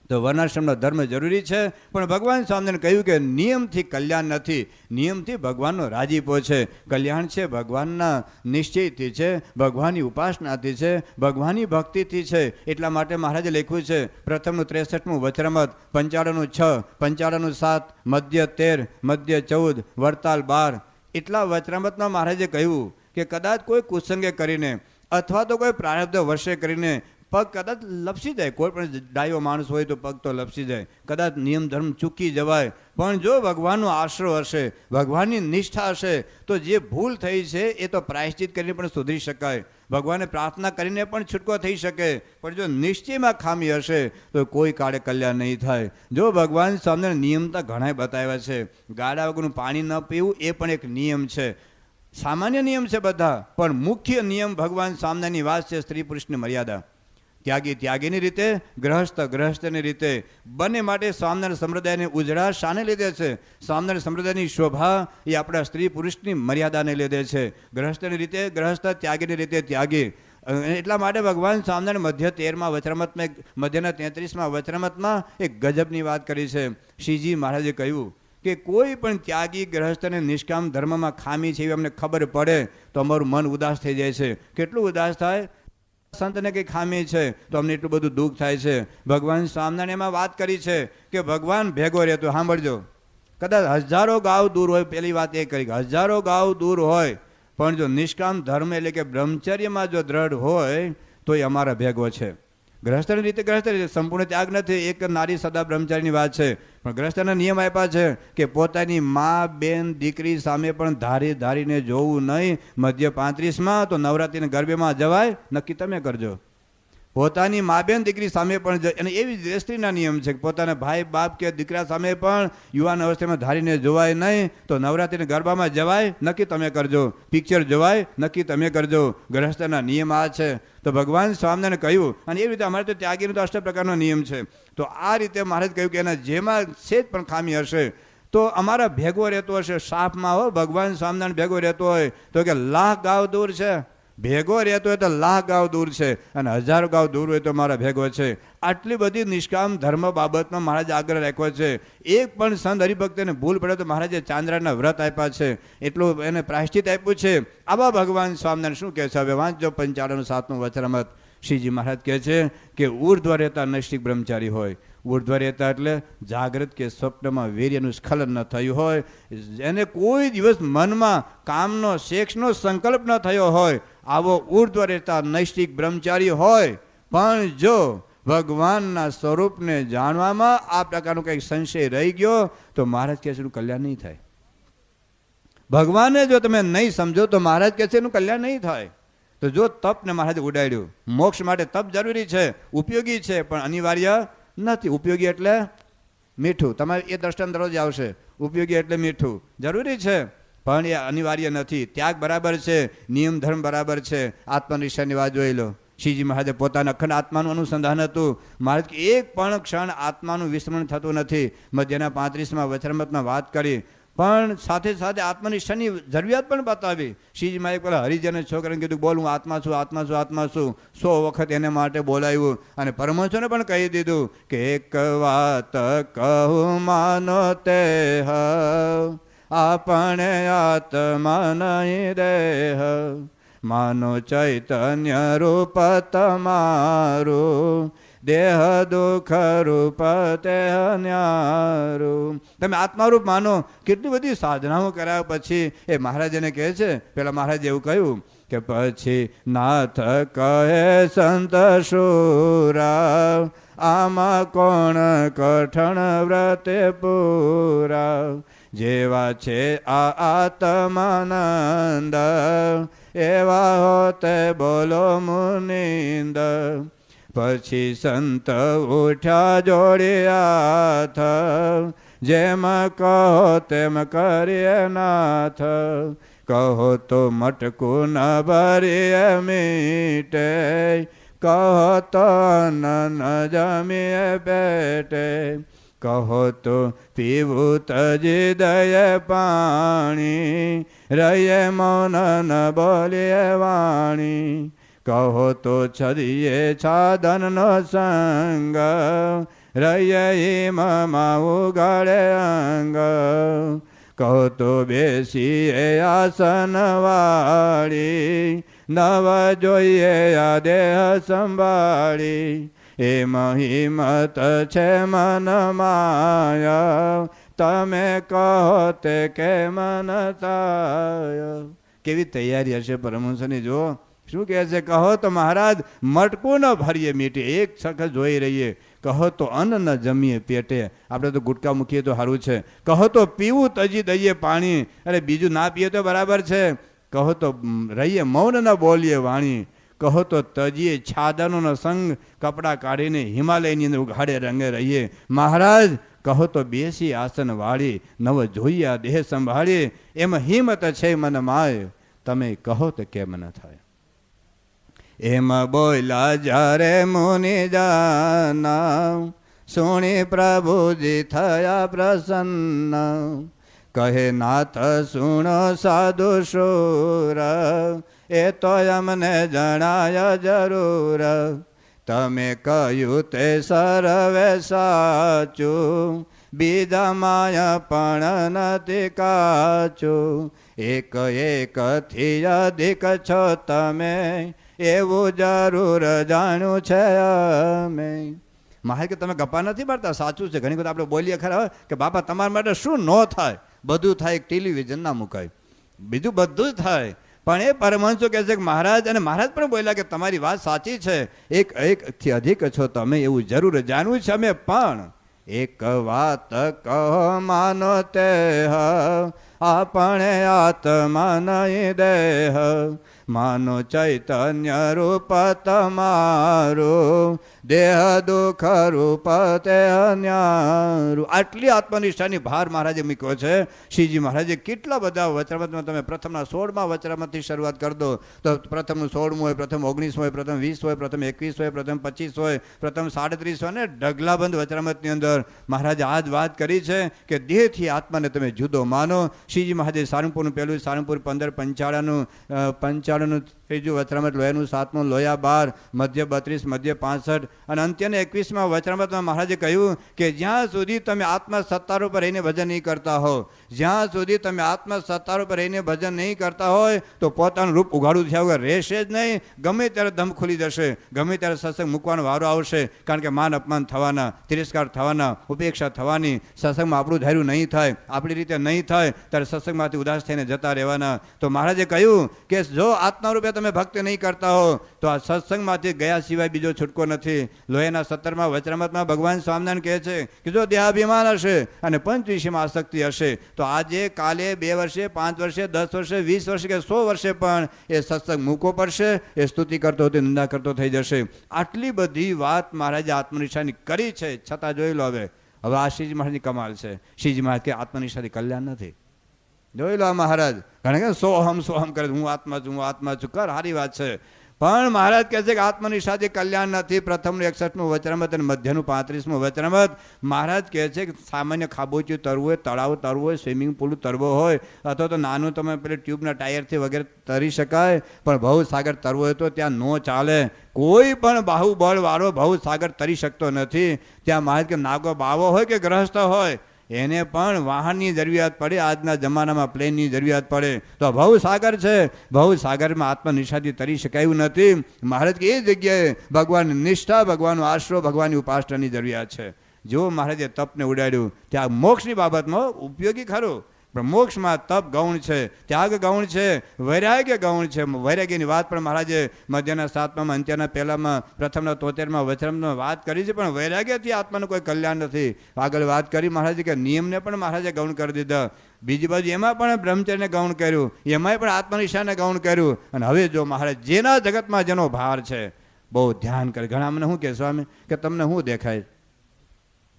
તો વર્ણાશ્રમનો ધર્મ જરૂરી છે, પણ ભગવાન સ્વામિનારાયણ કહ્યું કે નિયમથી કલ્યાણ નથી, નિયમથી ભગવાનનો રાજીપો છે. કલ્યાણ છે ભગવાનના નિશ્ચયથી છે, ભગવાનની ઉપાસનાથી છે, ભગવાનની ભક્તિથી છે. એટલા માટે મહારાજે લખ્યું છે પ્રથમનું 63મું વચરામૃત, 95નું 6, 95નું 7, મધ્ય 13, મધ્ય 14, વડતાલ 12. એટલા વચરામૃતમાં મહારાજે કહ્યું કે કદાચ કોઈ કુસંગે કરીને અથવા તો કોઈ પ્રારબ્ધ વર્ષે કરીને પગ કદાચ લપસી જાય, કોઈ પણ ડાયો માણસ હોય તો પગ તો લપસી જાય, કદાચ નિયમ ધર્મ ચૂકી જવાય, પણ જો ભગવાનનો આશરો હશે, ભગવાનની નિષ્ઠા હશે, તો જે ભૂલ થઈ છે એ તો પ્રાયશ્ચિત કરીને પણ સુધરી શકાય, ભગવાનને પ્રાર્થના કરીને પણ છૂટકો થઈ શકે, પણ જો નિશ્ચયમાં ખામી હશે તો કોઈ કાળે કલ્યાણ નહીં થાય. જો ભગવાન સામે નિયમતા ઘણા બતાવ્યા છે, ગાડા વગરનું પાણી ન પીવું એ પણ એક નિયમ છે, સામાન્ય નિયમ છે બધા, પણ મુખ્ય નિયમ ભગવાન સામનાની વાત છે સ્ત્રી પુરુષની મર્યાદા. ત્યાગી ત્યાગીની રીતે, ગ્રહસ્થ ગ્રહસ્થની રીતે, બંને માટે સ્વામિનારાયણ સંપ્રદાયની ઉજળા શાને લીધે છે? સ્વામિનારાયણ સંપ્રદાયની શોભા એ આપણા સ્ત્રી પુરુષની મર્યાદાને લીધે છે. ગ્રહસ્થની રીતે ગ્રહસ્થ, ત્યાગીની રીતે ત્યાગી. એટલા માટે ભગવાન સ્વામિનારાયણ મધ્ય 13માં વચરામૃતમાં, મધ્યના 33માં વચરામૃતમાં એક ગજબની વાત કરી છે. શ્રીજી મહારાજે કહ્યું કે કોઈ પણ ત્યાગી ગ્રહસ્થ અને નિષ્કામ ધર્મમાં ખામી છે એવી અમને ખબર પડે તો અમારું મન ઉદાસ થઈ જાય છે. કેટલું ઉદાસ થાય? સંતને કંઈ ખામી છે તો અમને એટલું બધું દુઃખ થાય છે. ભગવાન સ્વામિનારાયણ એમાં વાત કરી છે કે ભગવાન ભેગો રહેતો, સાંભળજો, કદાચ હજારો ગાવ દૂર હોય, પેલી વાત એ કરી કે હજારો ગાવ દૂર હોય, પણ જો નિષ્કામ ધર્મ એટલે કે બ્રહ્મચર્યમાં જો દ્રઢ હોય તો એ અમારા ભેગો છે. ગ્રહસ્થની રીતે ગ્રહસ્થ રીતે સંપૂર્ણ ત્યાગ નથી, એક નારી સદા બ્રહ્મચારીની વાત છે, પણ ગ્રહસ્થના નિયમ આપ્યા છે કે પોતાની મા બેન દીકરી સામે પણ ધારીને જોવું નહીં. મધ્ય 35માં તો નવરાત્રિના ગરબેમાં જવાય, નક્કી તમે કરજો. પોતાની મા બેન દીકરી સામે પણ, અને એવી જ સ્ત્રીના નિયમ છે કે પોતાના ભાઈ બાપ કે દીકરા સામે પણ યુવાન અવસ્થામાં ધારીને જોવાય નહીં. તો નવરાત્રિના ગરબામાં જવાય, નક્કી તમે કરજો. પિક્ચર જોવાય, નક્કી તમે કરજો. ગ્રહસ્થના નિયમ આ છે. તો ભગવાન સ્વામિનારાયણે કહ્યું, અને એવી રીતે અમારે તો ત્યાગીનો તો 8 પ્રકારનો નિયમ છે. તો આ રીતે મહારાજ કહ્યું કે એના જેમાં સેજ પણ ખામી હશે તો અમારા ભેગો રહેતો હશે. સાપમાં હો, ભગવાન સ્વામિનારાયણ ભેગો રહેતો હોય તો કે લાખ ગાવ દૂર છે, ભેગો રહેતો હોય તો લાખ ગાવ દૂર છે, અને 1000 ગાવ દૂર હોય તો મારા ભેગો છે. આટલી બધી નિષ્કામ ધર્મ બાબતમાં મહારાજ આગ્રહ રાખ્યો છે. એક પણ સંત હરિભક્તને ભૂલ પડે તો મહારાજે ચાંદ્રાના વ્રત આપ્યા છે, એટલું એને પ્રાયશ્ચિત આપ્યું છે. આવા ભગવાન સ્વામિનારાયણ શું કહે છે? હવે વાંચજો 55નું 7મું વચરામૃત. શ્રીજી મહારાજ કહે છે કે ઉર્ધ્વ રહેતા નૈષ્ઠિક બ્રહ્મચારી હોય. ઉર્ધ્વ રહેતા એટલે જાગ્રત કે સ્વપ્નમાં વીર્યનું સ્ખલન ન થયું હોય, એને કોઈ દિવસ મનમાં કામનો સેક્સનો સંકલ્પ ન થયો હોય, આવો ઉર્ધ્વ રહેતા નૈષ્ઠિક બ્રહ્મચારી હોય. પણ જો ભગવાનના સ્વરૂપને જાણવામાં આ પ્રકારનો કંઈક સંશય રહી ગયો તો મહારાજ કહે છે એનું કલ્યાણ નહીં થાય. ભગવાનને જો તમે નહીં સમજો તો મહારાજ કહે છે એનું કલ્યાણ નહીં થાય. તો જો તપને મહારાજ ઉડાડ્યું, મોક્ષ માટે તપ જરૂરી છે, ઉપયોગી છે, પણ અનિવાર્ય નથી. ઉપયોગી એટલે મીઠું, તમારે એ દ્રષ્ટાંત દરરોજ આવશે. ઉપયોગી એટલે મીઠું જરૂરી છે, પણ એ અનિવાર્ય નથી. ત્યાગ બરાબર છે, નિયમ ધર્મ બરાબર છે. આત્મનિષ્ઠાની વાત જોઈ લો. શ્રીજી મહારાજે પોતાના અખંડ આત્માનું અનુસંધાન હતું. મહારાજ એક પણ ક્ષણ આત્માનું વિસ્મરણ થતું નથી. મધ્યના 35માં વચરામૃતમાં વાત કરી, પણ સાથે સાથે આત્મનિષ્ઠાની જરૂરિયાત પણ બતાવી. શ્રીજી મહારાજ પેલા હરિજન છોકરાને કીધું બોલ હું આત્મા છું, આત્મા છું, આત્મા છું. 100 વખત એને માટે બોલાવ્યું, અને પરમહંસોને પણ કહી દીધું કે એક વાત કહું માનો તે આપણે આત્મા નહીં દેહ, માનો ચૈતન્ય રૂપ તમારું, દેહ દુઃખ રૂપ તે ન્યારું. તમે આત્મારૂપ માનો. કેટલી બધી સાધનાઓ કરાવ્યા પછી એ મહારાજને કહે છે, પેલા મહારાજે એવું કહ્યું કે પછી નાથ કહે સંત શુરા, આમાં કોણ કઠણ વ્રતે પૂરા, જેવા છે આ આત્માનંદ, એવા હોતે બોલો મુનિંદ. પછી સંત ઉઠ્યા જોડી હાથ, જેમ કહો તેમ કરીએ નાથ, કહો તો મટકું ન ભરીએ મીટે, કહો તો ન જમીએ પેટે, કહો તો પીવું તજી દયે પાણી, રહીએ મૌન ન બોલીએ વાણી, કહો તો છદીએ છાદનનો સંગ, રહીએ હિમમાં ઉગાડે અંગ, કહો તો બેસીએ આસન વાળી, નવ જોઈએ આ દેહ સંભાળી, એમ હિંમત છે મન માયા, તમે કહો તે કેમ ન થાય. કેવી તૈયારી હશે પરમહંસની! જો શું કહે છે? કહો તો મહારાજ મટકું ન ભરીએ મીઠી, એક સખત જોઈ રહીએ. કહો તો અન્ન ન જમીએ પેટે, આપણે તો ગુટકા મૂકીએ તો સારું છે. કહો તો પીવું તજી દઈએ પાણી, અરે બીજું ના પીએ તો બરાબર છે. કહો તો રહીએ મૌન ન બોલીએ વાણી. કહો તો તજીએ છાદનોનો સંગ, કપડાં કાઢીને હિમાલયની અંદર ઉઘાડે રંગે રહીએ. મહારાજ કહો તો બેસી આસન વાળી, નવ જોઈએ આ દેહ સંભાળી. એમ હિંમત છે મન માય, તમે કહો તો કેમ ન થાય. એમ બોલ્યા જ્યારે મુનિ જાના, સુણી પ્રભુજી થયા પ્રસન્ન. કહે નાથ સુણો સાધુ શૂર, એ તો અમને જણાય જરૂર. તમે કહ્યું તે સર્વે સાચું, બીજા માયા પણ નથી કાચું. એક એકથી અધિક છો તમે, એવું જરૂર જાણ્યું છે અમે. મહારાજ કે તમે ગપ્પા નથી મારતા, સાચું છે. ઘણી વખત આપણે બોલીએ ખરા કે બાપા તમારા માટે શું ન થાય, બધું થાય. એક ટેલિવિઝન ના મુકાય, બીજું બધું જ થાય. પણ એ પરમહંસો કહે છે કે મહારાજ, અને મહારાજ પણ બોલ્યા કે તમારી વાત સાચી છે, એક એકથી અધિક છો તમે, એવું જરૂર જાણવું છે અમે. પણ એક વાત કહો માનો તે, આપણે આત્મા નહીં દેહ. માનો ચૈતન્ય રૂપ તમારું, દેહ દુઃખ રૂપ તે અન્યારું. આટલી આત્મનિષ્ઠાની ભાર મહારાજે મૂક્યો છે. શ્રીજી મહારાજે કેટલા બધા વચરામતમાં, તમે પ્રથમના 16મા વચરામતથી શરૂઆત કરી દો તો પ્રથમનું 16મું હોય, પ્રથમ 19 હોય, પ્રથમ 20 હોય, પ્રથમ 21 હોય, પ્રથમ 25 હોય, પ્રથમ 37 હોય, ને ઢગલાબંધ વચરામતની અંદર મહારાજે આ જ વાત કરી છે કે દેહથી આત્માને તમે જુદો માનો. શ્રીજી મહારાજે સારંગપુરનું પહેલું, સારંગપુર 15, પંચાળાનું ત્રીજું વચરામત, લોયાનું 7મું, લોયા 12, મધ્ય 32, મધ્ય 65 અને અંત્યને 21મા વચરામતમાં મહારાજે કહ્યું કે જ્યાં સુધી તમે આત્મા સત્તારો પર રહીને ભજન નહીં કરતા હો, જ્યાં સુધી તમે આત્મા સત્તારો પર રહીને ભજન નહીં કરતા હોય તો પોતાનું રૂપ ઉઘાડું થયા વગર રહેશે જ નહીં. ગમે ત્યારે દમ ખુલી જશે, ગમે ત્યારે સત્સંગ મૂકવાનો વારો આવશે. કારણ કે માન અપમાન થવાના, તિરસ્કાર થવાના, ઉપેક્ષા થવાની. સત્સંગમાં આપણું ધાર્યું નહીં થાય, આપણી રીતે નહીં થાય, ત્યારે સત્સંગમાંથી ઉદાસ થઈને જતા રહેવાના. તો મહારાજે કહ્યું કે જો આત્મા રૂપે તમે ભક્તિ નહીં કરતા હો તો આ સત્સંગમાંથી ગયા સિવાય બીજો છૂટકો નથી. લોહીના 17મા વચરામતમાં ભગવાન સ્વામિનારાયણ કહે છે કે જો દેહાભિમાન હશે અને પંચવિષયમાં આસક્તિ હશે તો આજે કાલે 2 વર્ષે, 5 વર્ષે, 10 વર્ષે, 20 વર્ષે કે 100 વર્ષે પણ એ સત્સંગ મૂકવો પડશે. એ સ્તુતિ કરતો હતો, નિંદા કરતો થઈ જશે. આટલી બધી વાત મહારાજે આત્મનિષ્ઠાની કરી છે. છતાં જોઈ લો હવે આ શ્રીજી મહારાજની કમાલ છે. શ્રીજી મહારાજ કે આત્મનિષ્ઠાથી કલ્યાણ નથી. જોઈ લો આ મહારાજ ઘણા કે સોહમ કરે, હું આત્મા છું, હું આત્મા છું. કર, સારી વાત છે. પણ મહારાજ કહે છે કે આત્મનિષ્ઠાથી કલ્યાણ નથી. પ્રથમનું 61મું વચરામત અને મધ્યનું 35મું વચરામત. મહારાજ કહે છે કે સામાન્ય ખાબોચિયું તરવું હોય, તળાવ તરવું હોય, સ્વિમિંગ પુલ તરવો હોય, અથવા તો નાનું તમે પેલે ટ્યુબના ટાયરથી વગેરે તરી શકાય. પણ ભવસાગર તરવો હોય તો ત્યાં ન ચાલે. કોઈ પણ બાહુબળ વાળો ભવસાગર તરી શકતો નથી. ત્યાં મહારાજ કે નાગો બાવો હોય કે ગ્રહસ્થ હોય, એને પણ વાહનની જરૂરિયાત પડે. આજના જમાનામાં પ્લેનની જરૂરિયાત પડે. તો ભવસાગર છે, ભવસાગરમાં આત્મનિષ્ઠાથી તરી શકાયું નથી. મહારાજ કે એ જગ્યાએ ભગવાનની નિષ્ઠા, ભગવાનનો આશરો, ભગવાનની ઉપાસનાની જરૂરિયાત છે. જો મહારાજે તપને ઉડાડ્યું ત્યાં મોક્ષની બાબતમાં ઉપયોગી ખરું, પણ મોક્ષમાં તપ ગૌણ છે, ત્યાગ ગૌણ છે, વૈરાગ્ય ગૌણ છે. વૈરાગ્યની વાત પણ મહારાજે મધ્યના 7મા, અંત્યના 1માં, પ્રથમના 73મા વચરામતમાં વાત કરી છે. પણ વૈરાગ્યથી આત્માનું કોઈ કલ્યાણ નથી. આગળ વાત કરી મહારાજે કે નિયમને પણ મહારાજે ગૌણ કરી દીધા. બીજી બાજુ એમાં પણ બ્રહ્મચર્યને ગૌણ કર્યું, એમાંય પણ આત્મનિષ્ઠાને ગૌણ કર્યું. અને હવે જો મહારાજ જેના જગતમાં જેનો ભાર છે બહુ ધ્યાન કરે. ઘણા મને શું કહે સ્વામી કે તમને શું દેખાય?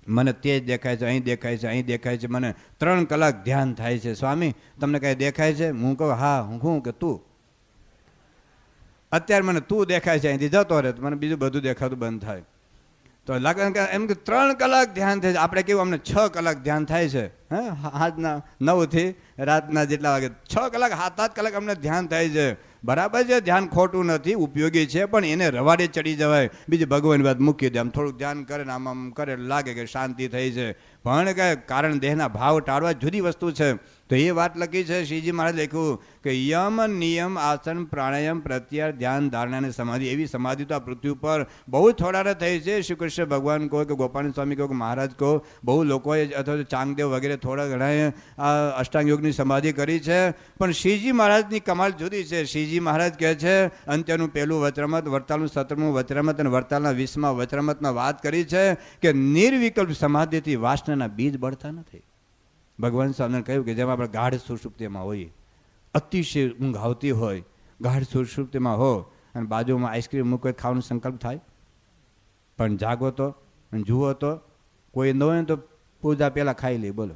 મને તે જ દેખાય છે, અહીં દેખાય છે, અહીં દેખાય છે. મને 3 કલાક ધ્યાન થાય છે. સ્વામી તમને કાંઈ દેખાય છે? હું કહું હા. હું કે તું અત્યારે મને તું દેખાય છે, અહીંથી જતો રહે તો મને બીજું બધું દેખાતું બંધ થાય. તો લાગે એમ કે 3 કલાક ધ્યાન થાય છે. આપણે કેવું અમને 6 કલાક ધ્યાન થાય છે. આજના 9 થી રાતના જેટલા વાગે 6 કલાક, 7-8 કલાક અમને ધ્યાન થાય છે. બરાબર છે, ધ્યાન ખોટું નથી, ઉપયોગી છે. પણ એને રવાડે ચડી જવાય. બીજી ભગવાનની વાત મૂકી દે. આમ થોડુંક ધ્યાન કરે ને આમ કરે લાગે કે શાંતિ થઈ છે. પણ કે કારણ દેહના ભાવ ટાળવા જુદી વસ્તુ છે. તો એ વાત લખી છે શ્રીજી મહારાજ લખ્યું કે યમ નિયમ આસન પ્રાણાયામ પ્રત્યાર ધ્યાન ધારણા અને સમાધિ, એવી સમાધિ તો આ પૃથ્વી ઉપર બહુ થોડાને થઈ છે. શ્રી કૃષ્ણ ભગવાન કહો કે ગોપાલ સ્વામી કહો કે મહારાજ કહો, બહુ લોકોએ અથવા તો ચાંગદેવ વગેરે થોડા ઘણાએ આ અષ્ટાંગ યોગની સમાધિ કરી છે. પણ શ્રીજી મહારાજની કમાલ જુદી છે. શ્રીજી મહારાજ કહે છે અંત્યનું પહેલું વચરામત, વરતાલનું 17મું વચરામત અને વરતાલના 20મા વચરામતમાં વાત કરી છે કે નિર્વિકલ્પ સમાધિથી વાસનાના બીજ બળતા નથી. ભગવાન સ્વામીને કહ્યું કે જેમ આપણે ગાઢ સુષુપ્તિમાં હોઈએ, અતિશય ઊંઘ આવતી હોય, ગાઢ સુષુપ્તિમાં હો અને બાજુમાં આઈસ્ક્રીમ મૂકો ખાવાનો સંકલ્પ થાય, પણ જાગો તો જુઓ તો કોઈ ન હોય તો પૂજા પહેલાં ખાઈ લે. બોલો,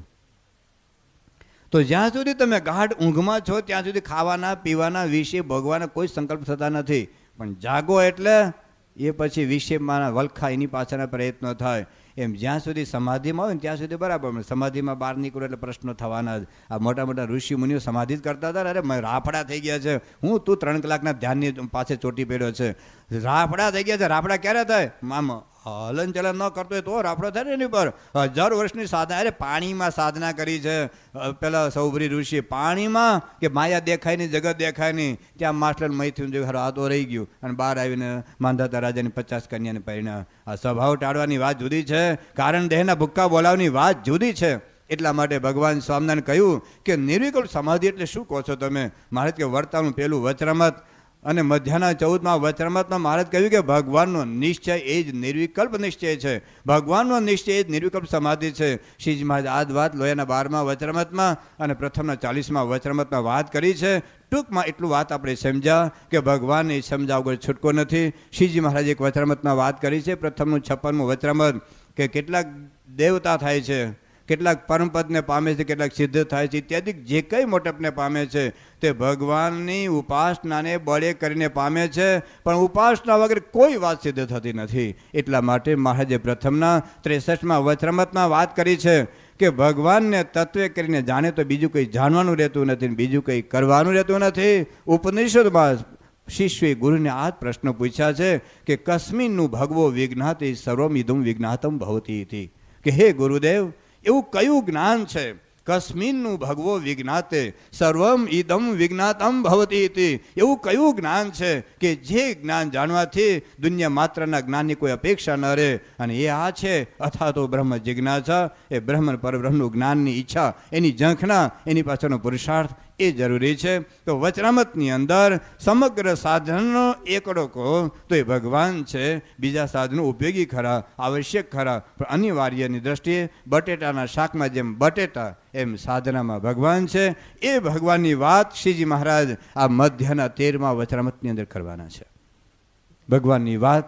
તો જ્યાં સુધી તમે ગાઢ ઊંઘમાં છો ત્યાં સુધી ખાવાના પીવાના વિશે ભોગવાના કોઈ સંકલ્પ થતા નથી. પણ જાગો એટલે એ પછી વિષયમાં વલખા એની પાછળના પ્રયત્નો થાય. એમ જ્યાં સુધી સમાધિમાં હોય ને ત્યાં સુધી બરાબર, સમાધિમાં બહાર નીકળો એટલે પ્રશ્નો થવાના જ. આ મોટા મોટા ઋષિ મુનિઓ સમાધિ જ કરતા હતા. અરે રાફડા થઈ ગયા છે, હું તું 3 કલાકના ધ્યાનની પાસે ચોટી પડ્યો છે. રાફડા થઈ ગયા છે. રાફડા ક્યારે થાય? મામા હલન ચલન ન કરતો હોય તો રાફડો થાય ને એની પર. 1000 વર્ષની સાધના. અરે પાણીમાં સાધના કરી છે પેલા સૌભરી ઋષિ, પાણીમાં કે માયા દેખાય નહીં, જગત દેખાય નહીં. ત્યાં માસ્ટર મૈથુન જોયું, આ તો રહી ગયું અને બહાર આવીને માંધાતા રાજાની 50 કન્યાને પરિણામ. આ સ્વભાવ ટાળવાની વાત જુદી છે, કારણ દેહના ભૂક્કા બોલાવવાની વાત જુદી છે. એટલા માટે ભગવાન સ્વામિનારાયણ કહ્યું કે નિર્વિકલ્પ સમાધિ એટલે શું કહો છો તમે? મહારાજ કે વર્તાનું પહેલું વચરામત અને મધ્યના 14મા વચરામતમાં મહારાજ કહ્યું કે ભગવાનનો નિશ્ચય એ જ નિર્વિકલ્પ નિશ્ચય છે. ભગવાનનો નિશ્ચય એ જ નિર્વિકલ્પ સમાધિ છે. શ્રીજી મહારાજ આ જ વાત લોયાના 12મા વચરામતમાં અને પ્રથમના 40મા વચરામતમાં વાત કરી છે. ટૂંકમાં એટલું વાત આપણે સમજ્યા કે ભગવાનને સમજાવ વગર છૂટકો નથી. શ્રીજી મહારાજ એક વચરામતમાં વાત કરી છે, પ્રથમનું 56મું વચરામત, કે કેટલાક દેવતા થાય છે, કેટલાક પરમપદને પામે છે, કેટલાક સિદ્ધ થાય છે ઇત્યાદિ. જે કંઈ મોટપને પામે છે તે ભગવાનની ઉપાસનાને બળે કરીને પામે છે, પણ ઉપાસના વગર કોઈ વાત સિદ્ધ થતી નથી. એટલા માટે મહારાજે પ્રથમના 63મા વચરામતમાં વાત કરી છે કે ભગવાનને તત્વે કરીને જાણે તો બીજું કંઈ જાણવાનું રહેતું નથી, બીજું કંઈ કરવાનું રહેતું નથી. ઉપનિષદમાં શિષ્યએ ગુરુને આ જ પ્રશ્ન પૂછ્યા છે કે કસ્મિન્નું ભગવો વિજ્ઞાતિ સર્વમ ઇદમ વિજ્ઞાતમ ભવતી હતી, કે હે ગુરુદેવ, એવું કયું જ્ઞાન છે? કસ્મિન્નું ભગવો વિજ્ઞાતે સર્વમ ઇદમ વિજ્ઞાતમ ભવતી હતી. એવું કયું જ્ઞાન છે કે જે જ્ઞાન જાણવાથી દુનિયા માત્રના જ્ઞાનની કોઈ અપેક્ષા ન રહે? અને એ આ છે અથા તો બ્રહ્મ જિજ્ઞાસા. એ બ્રહ્મ પરબ્રહ્મનું જ્ઞાનની ઈચ્છા, એની ઝંખના, એની પાછળનો પુરુષાર્થ એ જરૂરી છે. તો વચરામતની અંદર સમગ્ર સાધનનો એકડો કહો તો એ ભગવાન છે. બીજા સાધનો ઉપયોગી ખરા, આવશ્યક ખરા, પણ અનિવાર્યની દ્રષ્ટિએ બટેટાના શાકમાં જેમ બટેટા એમ સાધનામાં ભગવાન છે. એ ભગવાનની વાત શ્રીજી મહારાજ આ મધ્યના 13મા વચરામતની અંદર કરવાના છે. ભગવાનની વાત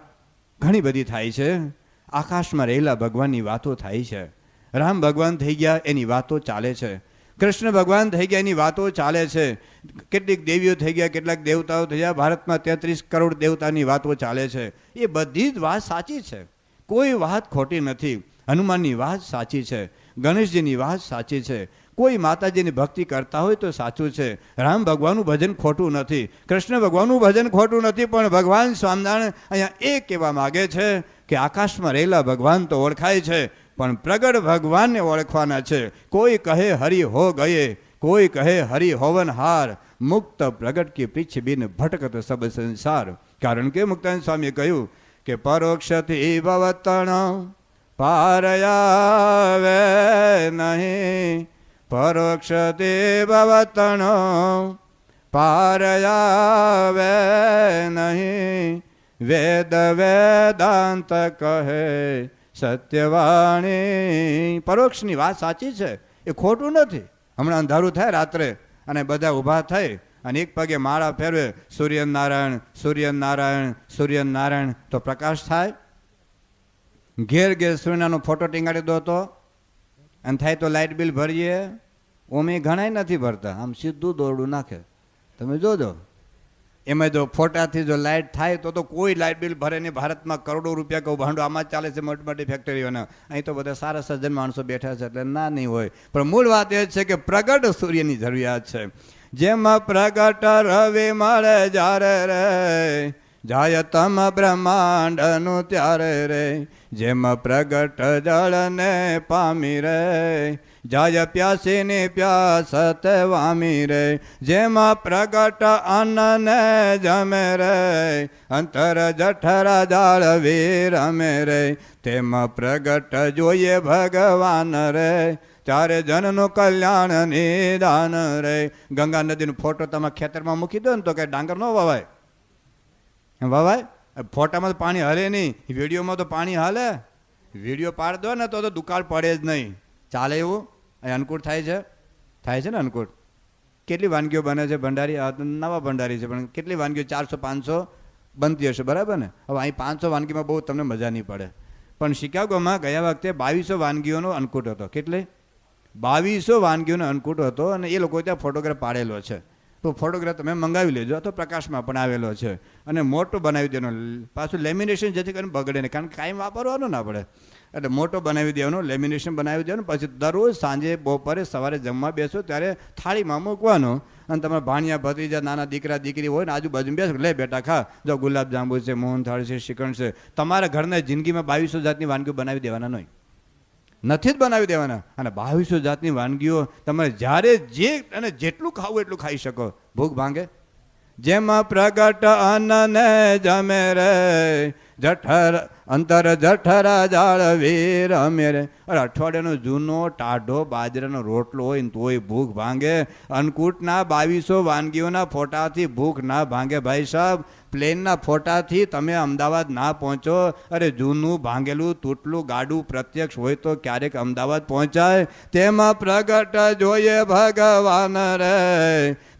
ઘણી બધી થાય છે. આકાશમાં રહેલા ભગવાનની વાતો થાય છે. રામ ભગવાન થઈ ગયા એની વાતો ચાલે છે. કૃષ્ણ ભગવાન થઈ ગયા એની વાતો ચાલે છે. કેટલીક દેવીઓ થઈ ગયા, કેટલાક દેવતાઓ થઈ ગયા. ભારતમાં 33 કરોડ દેવતાની વાતો ચાલે છે. એ બધી જ વાત સાચી છે, કોઈ વાત ખોટી નથી. હનુમાનની વાત સાચી છે, ગણેશજીની વાત સાચી છે. કોઈ માતાજીની ભક્તિ કરતા હોય તો સાચું છે. રામ ભગવાનનું ભજન ખોટું નથી, કૃષ્ણ ભગવાનનું ભજન ખોટું નથી. પણ ભગવાન સ્વામિનારાયણ અહીંયા એ કહેવા માગે છે કે આકાશમાં રહેલા ભગવાન તો ઓળખાય છે, પણ પ્રગટ ભગવાનને ઓળખવાના છે. કોઈ કહે હરિ હો ગયે, કોઈ કહે હરિ હોવન હાર, મુક્ત પ્રગટ की पीछ बिन भटकत सब संसार. કારણ કે મુક્તાનંદ સ્વામીએ કહ્યું કે પરોક્ષથી ભવતણ પારયાવે નહીં, પરોક્ષથી ભવતણ પારયાવે નહીં, વેદ વેદાંત કહે સત્યવાણી. પરોક્ષની વાત સાચી છે, એ ખોટું નથી. હમણાં અંધારું થાય રાત્રે અને બધા ઊભા થઈ અને એક પગે માળા ફેરવે, સૂર્યનારાયણ સૂર્યનારાયણ સૂર્યનારાયણ, તો પ્રકાશ થાય. ઘેર ઘેર સૂર્યનો ફોટો ટીંગાડી દો તો અને થાય તો લાઇટ બિલ ભરીએ. ઓમે ઘણાય નથી ભરતા, આમ સીધું દોરડું નાખે. તમે જોજો એમાં જો ફોટાથી જો લાઇટ થાય તો કોઈ લાઇટ બિલ ભરે નહીં. ભારતમાં કરોડો રૂપિયા કહું ભાંડો આમાં જ ચાલે છે, મોટી મોટી ફેક્ટરીઓના. અહીં તો બધા સારા સજ્જન માણસો બેઠા છે એટલે ના નહીં હોય. પણ મૂળ વાત એ છે કે પ્રગટ સૂર્યની જરૂરિયાત છે. જેમાં પ્રગટ રવિ મળે જ્યારે રે, જાય તમ બ્રહ્માંડનું ત્યારે રે, જેમ પ્રગટ જળને પામી રે, જાય પ્યાસીની પ્યાસ તે વામી રે, જેમાં પ્રગટ અન્નને જમે રે, અંતર જઠરા જાળવી રમે રે, તેમાં પ્રગટ જોઈએ ભગવાન રે, ત્યારે જનનું કલ્યાણ નિદાન રે. ગંગા નદીનો ફોટો તમે ખેતરમાં મૂકી દો ને તો કે ડાંગર ન વવાય. વવાય? ફોટામાં તો પાણી હાલે નહીં, વિડીયોમાં તો પાણી હાલે. વિડીયો પાડ દો ને તો દુકાળ પડે જ નહીં. ચાલે એવું? અહીં અન્નકૂટ થાય છે? થાય છે ને અન્નકૂટ? કેટલી વાનગીઓ બને છે ભંડારી? નવા ભંડારી છે પણ કેટલી વાનગીઓ? 400-500 બનતી હશે, બરાબર ને? હવે અહીં 500 વાનગીમાં બહુ તમને મજા નહીં પડે. પણ શિકાગોમાં ગયા વખતે 2200 વાનગીઓનો અન્નકૂટ હતો. કેટલી? 2200 વાનગીઓનો અન્નકૂટ હતો અને એ લોકો ત્યાં ફોટોગ્રાફ પાડેલો છે. તો ફોટોગ્રાફ તમે મંગાવી લેજો, તો પ્રકાશમાં પણ આવેલો છે. અને મોટો બનાવી દેવાનો, પાછું લેમિનેશન જેથી કરીને બગડે નહીં, કારણ કે કાંઈ વાપરવાનું ના પડે. એટલે મોટો બનાવી દેવાનો, લેમિનેશન બનાવી દેવાનું. પછી દરરોજ સાંજે, બપોરે, સવારે જમવા બેસો ત્યારે થાળીમાં મૂકવાનો. અને તમારા ભાણિયા ભત્રીજા, નાના દીકરા દીકરી હોય ને આજુબાજુ બેસો, લે બેટા ખા, જો ગુલાબજાંબુ છે, મોહનથાળ છે, શ્રીખંડ છે. તમારા ઘરના જિંદગીમાં 2200 જાતની વાનગીઓ બનાવી દેવાના નહીં, નથી જ બનાવી દેવાના. અને 2200 જાતની વાનગીઓ તમારે જ્યારે જે અને જેટલું ખાવું એટલું ખાઈ શકો. ભૂખ ભાંગે? જેમાં પ્રગટ અન્નને જમે રે, જઠર અંતર જઠરા જાળવી રમે રે. અરે અઠવાડિયાનો જૂનો ટાઢો બાજરાનો રોટલો હોય ને તોય ભૂખ ભાંગે. અન્નકૂટના 2200 વાનગીઓના ફોટાથી ભૂખ ના ભાંગે ભાઈ સાહેબ. પ્લેનના ફોટાથી તમે અમદાવાદ ના પહોંચો. અરે જૂનું ભાંગેલું તૂટલું ગાડું પ્રત્યક્ષ હોય તો ક્યારેક અમદાવાદ પહોંચાય. તેમાં પ્રગટ જોઈએ ભગવાન રે,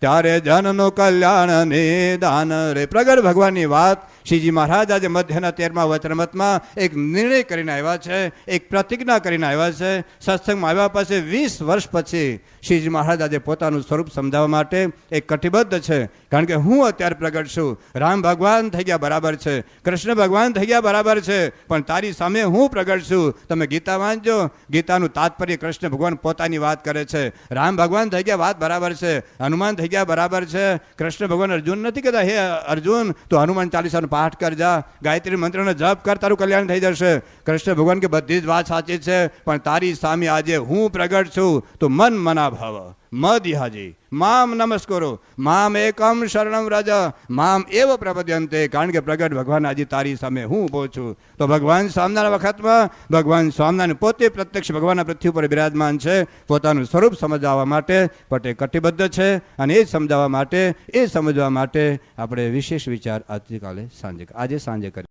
ત્યારે જનનું કલ્યાણ નિદાન રે. પ્રગટ ભગવાનની વાત શ્રીજી મહારાજ આજે મધ્યના 13મા વચનામૃતમાં એક નિર્ણય કરીને આવ્યા છે, એક પ્રતિજ્ઞા કરીને આવ્યા છે. સત્સંગમાં આવ્યા પછી 20 વર્ષ પછી શ્રીજી મહારાજ આજે પોતાનું સ્વરૂપ સમજાવવા માટે એક કટિબદ્ધ છે. કારણ કે હું અત્યારે પ્રગટ છું. રામ ભગવાન થઈ ગયા બરાબર છે, કૃષ્ણ ભગવાન થઈ ગયા બરાબર છે, પણ તારી સામે હું પ્રગટ છું. તમે ગીતા વાંચજો, ગીતાનું તાત્પર્ય કૃષ્ણ ભગવાન પોતાની વાત કરે છે. રામ ભગવાન થઈ ગયા વાત બરાબર છે, હનુમાન થઈ ગયા બરાબર છે. કૃષ્ણ ભગવાન અર્જુન નથી કહેતા હે અર્જુન તો હનુમાન ચાલીસાનો પાઠ કરજા, ગાયત્રી મંત્રનો જપ કર, તારું કલ્યાણ થઈ જશે. કૃષ્ણ ભગવાન કે બધી જ વાત સાચી છે, પણ તારી સામે આજે હું પ્રગટ છું. તો મન મના ભાવ મદિહાજી મામ નમસ્કરો મામ એકમ શરણમ રજ મામ એવ પ્રપદ્યંતે. કારણ કે પ્રગટ ભગવાન આજે તારી સામે હું ઊભો છું. તો ભગવાન સ્વામિનારાયણ વખતમાં ભગવાન સ્વામિનારાયણ પોતે પ્રત્યક્ષ ભગવાનના પૃથ્વી પર બિરાજમાન છે. પોતાનું સ્વરૂપ સમજાવવા માટે પોતે કટિબદ્ધ છે. અને એ સમજાવવા માટે, એ સમજવા માટે આપણે વિશેષ વિચાર આજે સાંજે કરીએ.